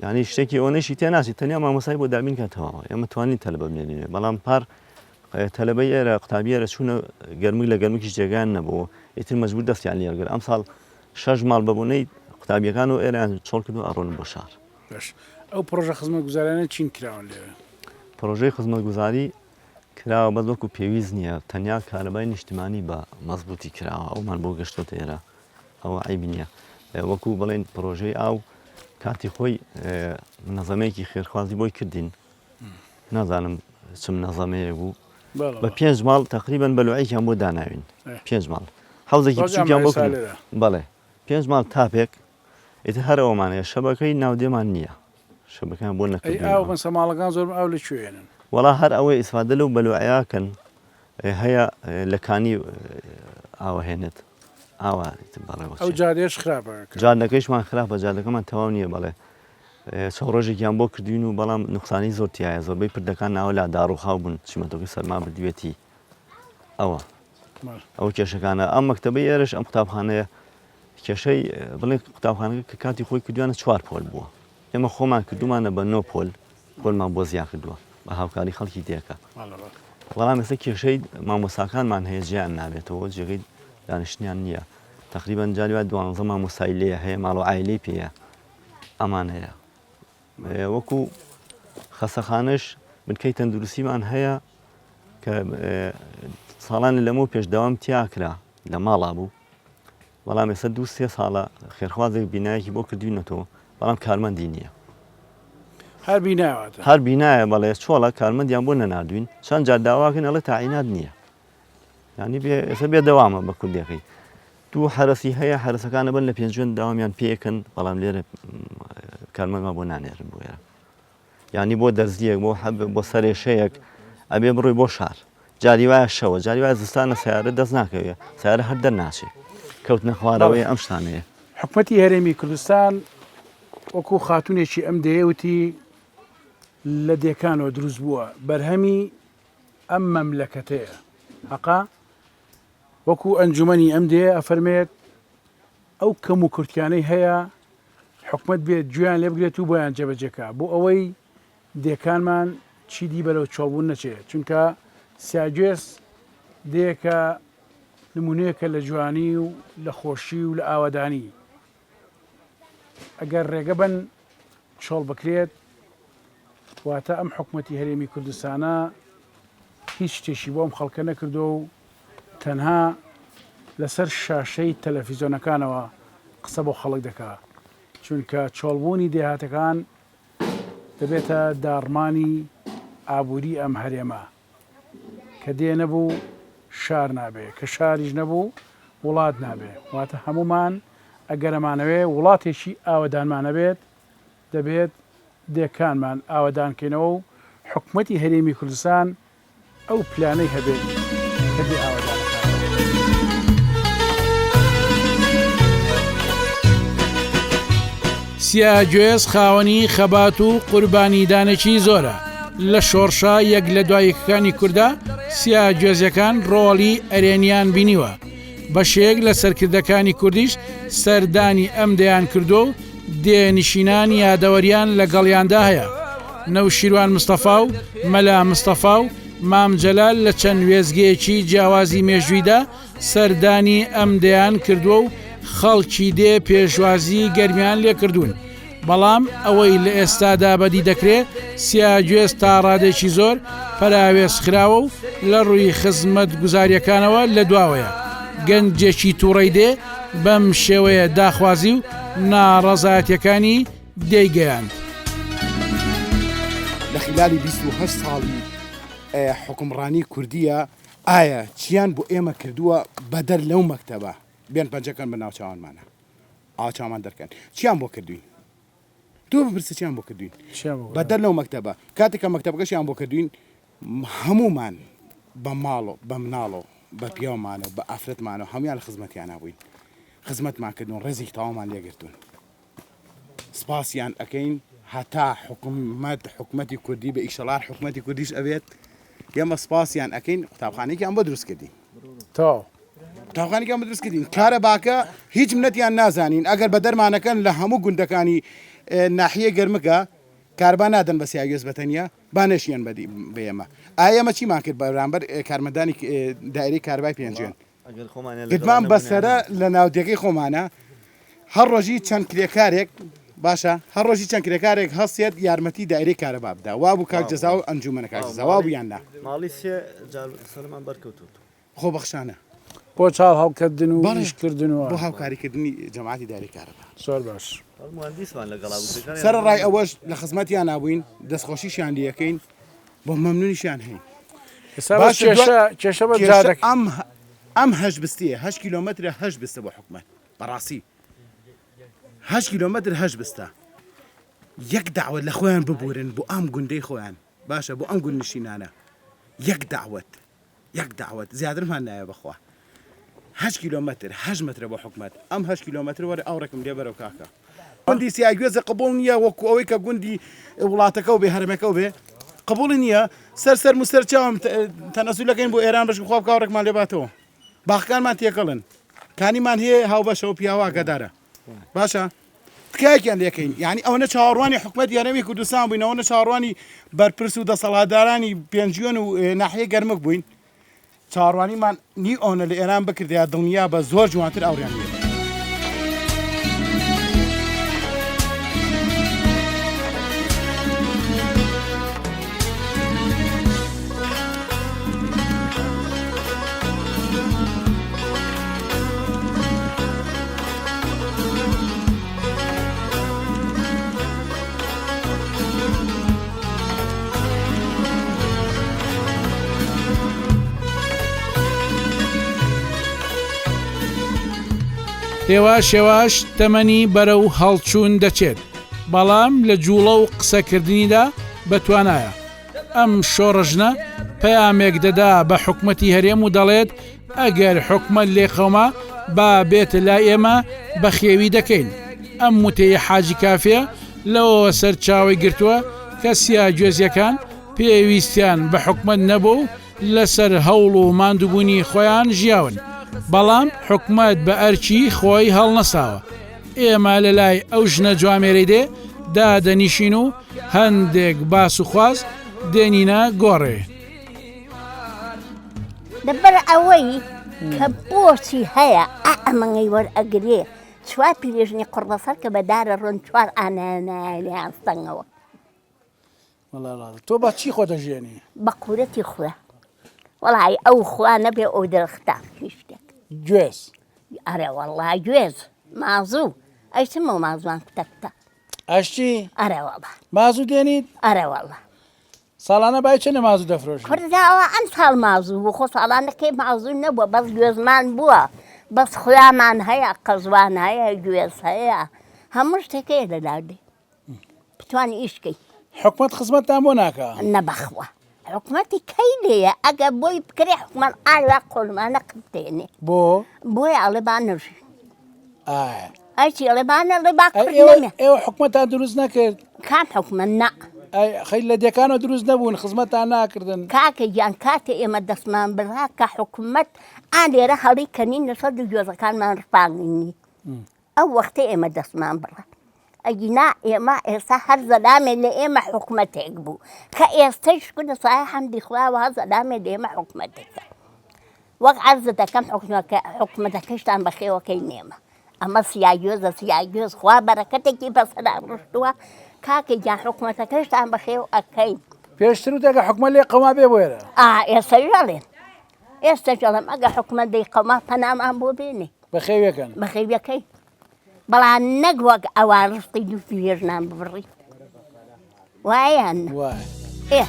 یعنی شتێکی ئەوەنەشی تێناسی تەنیا مامۆسای بۆ دابین کاتەوەەوە ئێمە توانین تەلەبە بنێنێ بەڵام پار تەلەبەی ئێرە قوتابیێرە چوونە گەرمک لە گەرمێکی جێگان نەبوو ئیتر مەجبور دەستیان لێرگەر ئەم ساڵ 6 ماڵ بەبوونەی قوتابیەکان و ئێران چۆڵ کرد و ئەڕۆن بۆ شار ئەو پرۆژە خزمەتگوزارانە چین کراون لێوێ پرۆژەی خزمەتگوزاری کراوە بەس وەکو پێویست نییە تەنیا کارەبای نیشتیمانی بە مەزبوطی کراوە ئەومان بۆ گەشتۆتە ئێرە ئەوە عیبی نییە وەکو بڵێن پرۆژەی ئاو کاتی خۆی نەزەمەیەکی خێرخوازی بۆی کردین نازانم چم نەزەمەیە بوو بە 5 ماڵ تقریبان بەلوعیکیان بۆ داناوین 5 ماڵ حوزێکی بچووکیان بۆ بەڵێ 5 ماڵ تاپێک ئیتر هەر ئەومانەیە شەبەکەی ناودێمان نییە شەبەکەیان بۆ ئەو بە سەماڵەکان زۆر ئەو لە کوێنن وەڵا هەر ئەوەی ئیسفادە لەو بەلوعیاکەن هەیە لە کانی ئاوەهێنێت ئاوا ئەو جادێش خراپە جادەکەیشمان خراپە جادەکەمان تەواو نییە بەڵێ چەند ڕۆژێکیان بۆ کردوین و بەڵام نوقسانی زۆرتیایە زۆربەی پردەکان ناوە لا داڕوخاو بوون چیمەتۆکەی سەرما بردوێتی ئەوە ئەو کێشەکانە ئەم مەکتەبەی ئێرش ئەم قوتابخانەیە کێشەی بڵێ قوتابخانەکە کە کاتی خۆی کردوانە 4 پۆل بووە ئێمە خۆمان کردومانە بە 9 پۆلمان بۆ زیاد کردووە بە هاوکاری خەڵکی دێکە بەڵام ئێستا کێشەی مامۆساکانمان هەیە جیان نابێتەوە جێگەی دانیشتیان نییە تقریبا جاری وای 12 مامۆسای لێیە هەیە ماڵ و عایلەی پێیە ئەمان هەیە وەکو خەسەخانەش بنکەی تەندروستیمان هەیە کە ساڵان لەمە پێشداوام تیاکرا لە ماڵا بوو بەڵام ئێستا 2-3 ساڵە خێرخوازێک بینایەکی بۆ کردوینەتەوە بەڵام کارمەندی نییە هەر بینایە بەڵێ چۆڵە کارمەندیان بۆ نەنادوین چەند جار داواکەن ئەڵێ تاعینات نییە ینی ئێستا بێدەوامە بە کوردەکەی دوو حرەسی هەیە حرەسەکانە بن لە 5 جوێن داوامیان پێکەن بەڵام لێرە کارمەندمان بۆ نانێرن بۆ ئێرە ینی بۆ دەرزیەک بۆ سەرێشەیەک ئەبێ بڕۆی بۆ شار جاری وایە شەوە جاری وایە زستانە سیارە دەست ناکەوێت سیارە هەر دەرناچێ کەوت نەخوارەوەی ئەم شتانەیە حکومەتی هەرێمی کوردستان وەکو خاتونێکی ئەم دەیەوتی لە دێکانەوە دروست بووە بەرهەمی ئەم مەملەکەتەیە حەقا وەکو ئەنجومەنی ئەم دێ ئەفەرمێت ئەو کەم و کورتیانەی هەیە حکومەت بێت گوێیان لێ بگرێت و بۆیان جێبەجێکە بۆ ئەوەی دێکانمان چیدی بەرەو چاوبوون نەچێت چونکە سیاگوێس دێکە نمونەیەکە لە جوانی و لە خۆشی و لە ئاوادانی ئەگەر ڕێگە بن چۆڵ بکرێت واتە ئەم حکومەتی هەرێمی کوردستانە هیچ شتێکی بۆ ئەم خەڵکە نەکردو و تەنها لەسەر شاشەی تەلەڤیزۆنەکانەوە قسە بۆ خەڵک دەکات چونکە چۆڵبوونی دێهاتەکان دەبێتە داڕمانی ئابووری ئەم هەرێمە کە دێ نەبوو شار نابێ کە شاریش نەبوو وڵات نابێ واتە هەمومان ئەگەرەمانەوێ وڵاتێکی ئاوەدانمانە بێت دەبێت دێکانمان ئاوەدانکەینەوە و حکومەتی هەرێمی کوردستان ئەو پلانەی هەبێت کە دێ ئاوەدانەکان سیاگوێز خاوەنی خەبات و قوربانیدانێکی زۆرە لە شۆڕشا یەک لە دوایەکانی کووردا سیاگوێزیەکان ڕۆڵی ئەرێنیان بینیوە بەشێک لە سەرکردەکانی کوردیش سەردانی ئەم دەیان کردو و دێنشینان یادەوەریان لەگەڵیاندا هەیە نەوشیروان مستەفا و مەلا مستەفا و مام جەلال لە چەند وێزگەیەکی جیاوازی مێژوویدا سەردانی ئەم دەیان کردووە و خەڵکی دێ پێشوازی گەرمیان لێ کردوون بەڵام ئەوەی لە ئێستادا بەدی دەکرێت سیاگوێز تا ڕادێکی زۆر پەراوێز خراوە و لە ڕووی خزمەت گوزاریەکانەوە لە دواوەیە گەنجێکی تووڕەی دێ بەم شێوەیە داخوازی و ناڕەزایەتیەکانی دەیگەیاند لە خلالی 28 ساڵی حکومڕانی کوردیە ئایا چیان بۆ ئێمە کردووە بەدەر لەو مەکتەبە بێن پەنجەکەن بە ناوچاوانمانە ئاچامان دەکەن چیان بۆ کردوین تۆ بپرسە چیان بۆ کردوین بەدەر لەو مەکتەبە کاتێککە مەکتەبەکەشیان بۆ کردوین هەمومان بە ماڵۆ بە مناڵۆ بە پیاومانە بە ئافرەتمانە هەمویان لە خزمەتیان نبووین خزمەتمان کردوون ڕێزی تاوامان لێگرتوون سپاسیان ئەەکەین هەتا حکومەتی کوردی بە ئیشەڵار حکومەتی کوردیش ئەبێت ئێمە سپاسیان ئەەکەین قوتابخانێکیان بۆ دروست کردین قوتابخانێکیان بۆ دروست کردین کارە باکە هیچ منەتیان نازانین ئەگەر بە دەرمانەکەن لە هەموو گوندەکانی ناحیە گەرمەکە کاربان نادەن بە سیاگوێز بەتەنیا بانەشیان بە ئێمە ئایا ئەمە چیمان کرد بەرامبەر کارمەندانی دایرەی کاربای پێنجێن گرتمان بەسەرە لە ناودەکەی خۆمانە هەر ڕۆژی چەند کرێکارێک باشە هەر ڕۆژی چەند کرێکارێک هەستێت یارمەتی دایرەی کارەبا بدا وا بوو کاک جەزا و ئەنجومەنە کاک جەزا وا بوو یاننا ماڵی سەرمان بەرکەوتوت خۆ بەخشانە بۆ چاڵ هەڵکردن و ڕیشکردنەوە بۆ هاوکاریکردنی جەماعەتی دایرەی کارەبا زۆر باش سەر ڕای ئەوەش لە خزمەتیان نابووین دەستخۆشیشیان دیەکەین بۆ مەمنونیشیان هەین کێشە ئەم هەش بستیە 8 کیلۆمەترە هەش بستە بۆ حکومەت بەڕاستی 8 کیلۆمەتر هەش بستە یەک داوت لە خۆیان ببورن بۆ ئەم گوندەی خۆیان باشە بۆ ئەم گوند نشینانە یەک داوت زیاترمان نایە بخوا 8 کیلۆمەتر 8 مترە بۆ حکومەت ئەم 8 کیلۆمەتر وەرە ئەوڕێکم لێ بەرەو کاکە گوندی سیاگوێزە قبول نییە وەکو ئەوەی کە گوندی وڵاتەکە و بێ هەرمەکە و بێ قبول نییە سەر موسەر چاوم تەنەسولەکەین بۆ ئێران بەش بخوا کاڕێکمان لێباتەوە باخەکانمان تێکەڵن کانیمان هەیە هاوبەشەوە پیاوا گەدارە باشە تکایەکیان لێکەین یعنی ئەوەنە چاوەڕوانی حکومەت یارەوی کوردستان بووین ئەوەنە چاوەڕوانی بەرپرس و دەسەڵاتدارانی پێنجیۆن و ناحیە گەرمک بووین چاوەڕوانیمان نی ئەوەنە لە ئێران بکردیا دڵنیا بە زۆر جوانتر ئەوریان لێ هێواش تەمەنی بەرەو هەڵچوون دەچێت بەڵام لە جوڵە و قسەکردنیدا بەتوانایە ئەم شۆڕژنە پەیامێک دەدا بە حکومەتی هەرێم و دەڵێت ئەگەر حکومەت لێخەوما با بێتە لای ئێمە بە خێوی دەکەین ئەم وتەیە حاجی کافێ لەوەوە سەر چاوی گرتووە کە سیاگوێزیەکان پێویستیان بە حکومەت نەبوو لەسەر هەوڵ و ماندووبوونی خۆیان ژیاون بەڵام حکومەت بە ئەرچی خۆی هەڵنەساوە ئێمە لە لای ئەو ژنە جوامێرەی دێ دادەنیشین و هەندێک باس و خواز دێنینە گۆڕێ لەبەر ئەوەی کە بۆچی هەیە ئەمەی وەرئەگرێ چوار پیرێژنی قڕبەسەر کە بەدارە ڕۆن چوار ئانانیانستەنەوە تۆ بە چی خۆ دەژێنی بە قورەتی خوێ وەڵی ئەو خوا نەبێ ئەو دەرەختە هیچ شتێک گوێز ئەرێ وەڵڵا گوێز مازوو ئەیچمە مازوان کتەکتە ئەشتی ئەرێ وەڵا مازوو دێنیت ئەرێ وەڵا ساڵانە باید چەندە مازوو دەفرۆشی کورداوە ئەم ساڵ مازوو بوو خۆ ساڵانەکەی مازوو نەبووە بەس گوێزمان بووە بەس خویامان هەیە قەزوان هەیە گوێز هەیە هەموو شتێکەیە لەلاردی بتوانی ئیشکەی حکومەت خزمەتتان بۆ ناکە نەبەخوە حکومەتی کەی لێیە ئەگە بۆی بکرێ حکومەت ئاوا قۆڵمانە قبتێنێ بۆی ئەڵێ با نەژی ئەیچی ئەڵێ با نەڵێ با ئێوە حکومەتان دروست نەکرد کام حکومەت نا خەی لە دێکانەوە دروست نەبوون خزمەتان ناکردن کاکە گیان کاتێ ئێمە دەستمان بڕا کە حکومەت ئا لێرە هەڵی کەنین لەسەر گوێزەکانمان ڕپانینی ئەو وەختەی ئێمە دەستمان بڕا ئەگینا ئێمە ئێستا هەر زەلامێ لە ئێمە حکومەتێک بوو کە ئێستەش کودە سایە حەمدی خواوە هە زەلامێ لە ئێمە حکومەتێکە وەک عەرزە دەکەم حکومەتەکەشتان بەخێوەکەی نێمە ئەمە سیاگوێزە سیاگوێز خوا بەرەکەتێکی بەسەرا ڕشتووە کاکە گیان حکومەتەکەشتان بەخێو ئەکەین پێشتر و دەگە حکومەت لێ قەما بێ بۆێرە ئێستا ژەڵێن ئێستا ژەڵم ئەگە حکومەت دەی قەما پەنامان بۆ بێنێ بەخێویەکەن بەخێویەکەی بەڵام نەک وەک ئەوان ڕستی دوو پێژنان ببڕی وایەن ئێ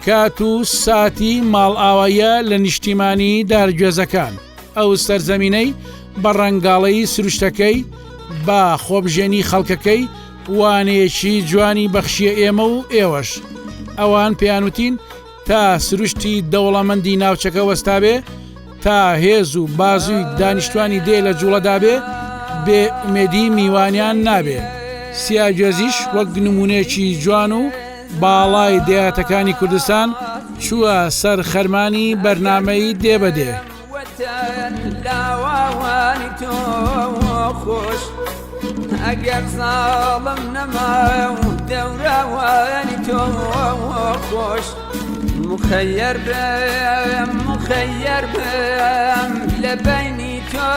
کات و ساتی ماڵ ئاوایە لە نیشتیمانی دارگوێزەکان ئەو سەرزەمینەی بە ڕەنگاڵەی سروشتەکەی با خۆبژێنی خەڵکەکەی وانەیەکی جوانی بەخشیە ئێمە و ئێوەش ئەوان پێیانوتین تا سروشتی دەوڵەمەندی ناوچەکە وەستابێ تا هێز و بازووی دانیشتوانی دێ لە جوڵەدا بێ بێ ئومێدی میوانیان نابێ سیاگوێزیش وەک نمونێکی جوان و باڵای دەیاتەکانی کوردستان چووە سەر خەرمانی بەرنامەی دێبەدێ خۆش ئەگەر زاڵم نەما و دەوراوانی تۆ خۆش مخەیر بم لە بینی تۆ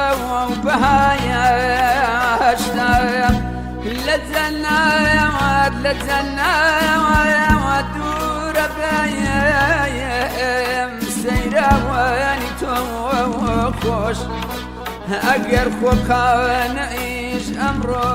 بەهایەشتم لە جەنایەوە دوورە بەیەم سەیراوانی تۆ خۆش ئەگەر خۆکانە ئیش ئەمڕۆ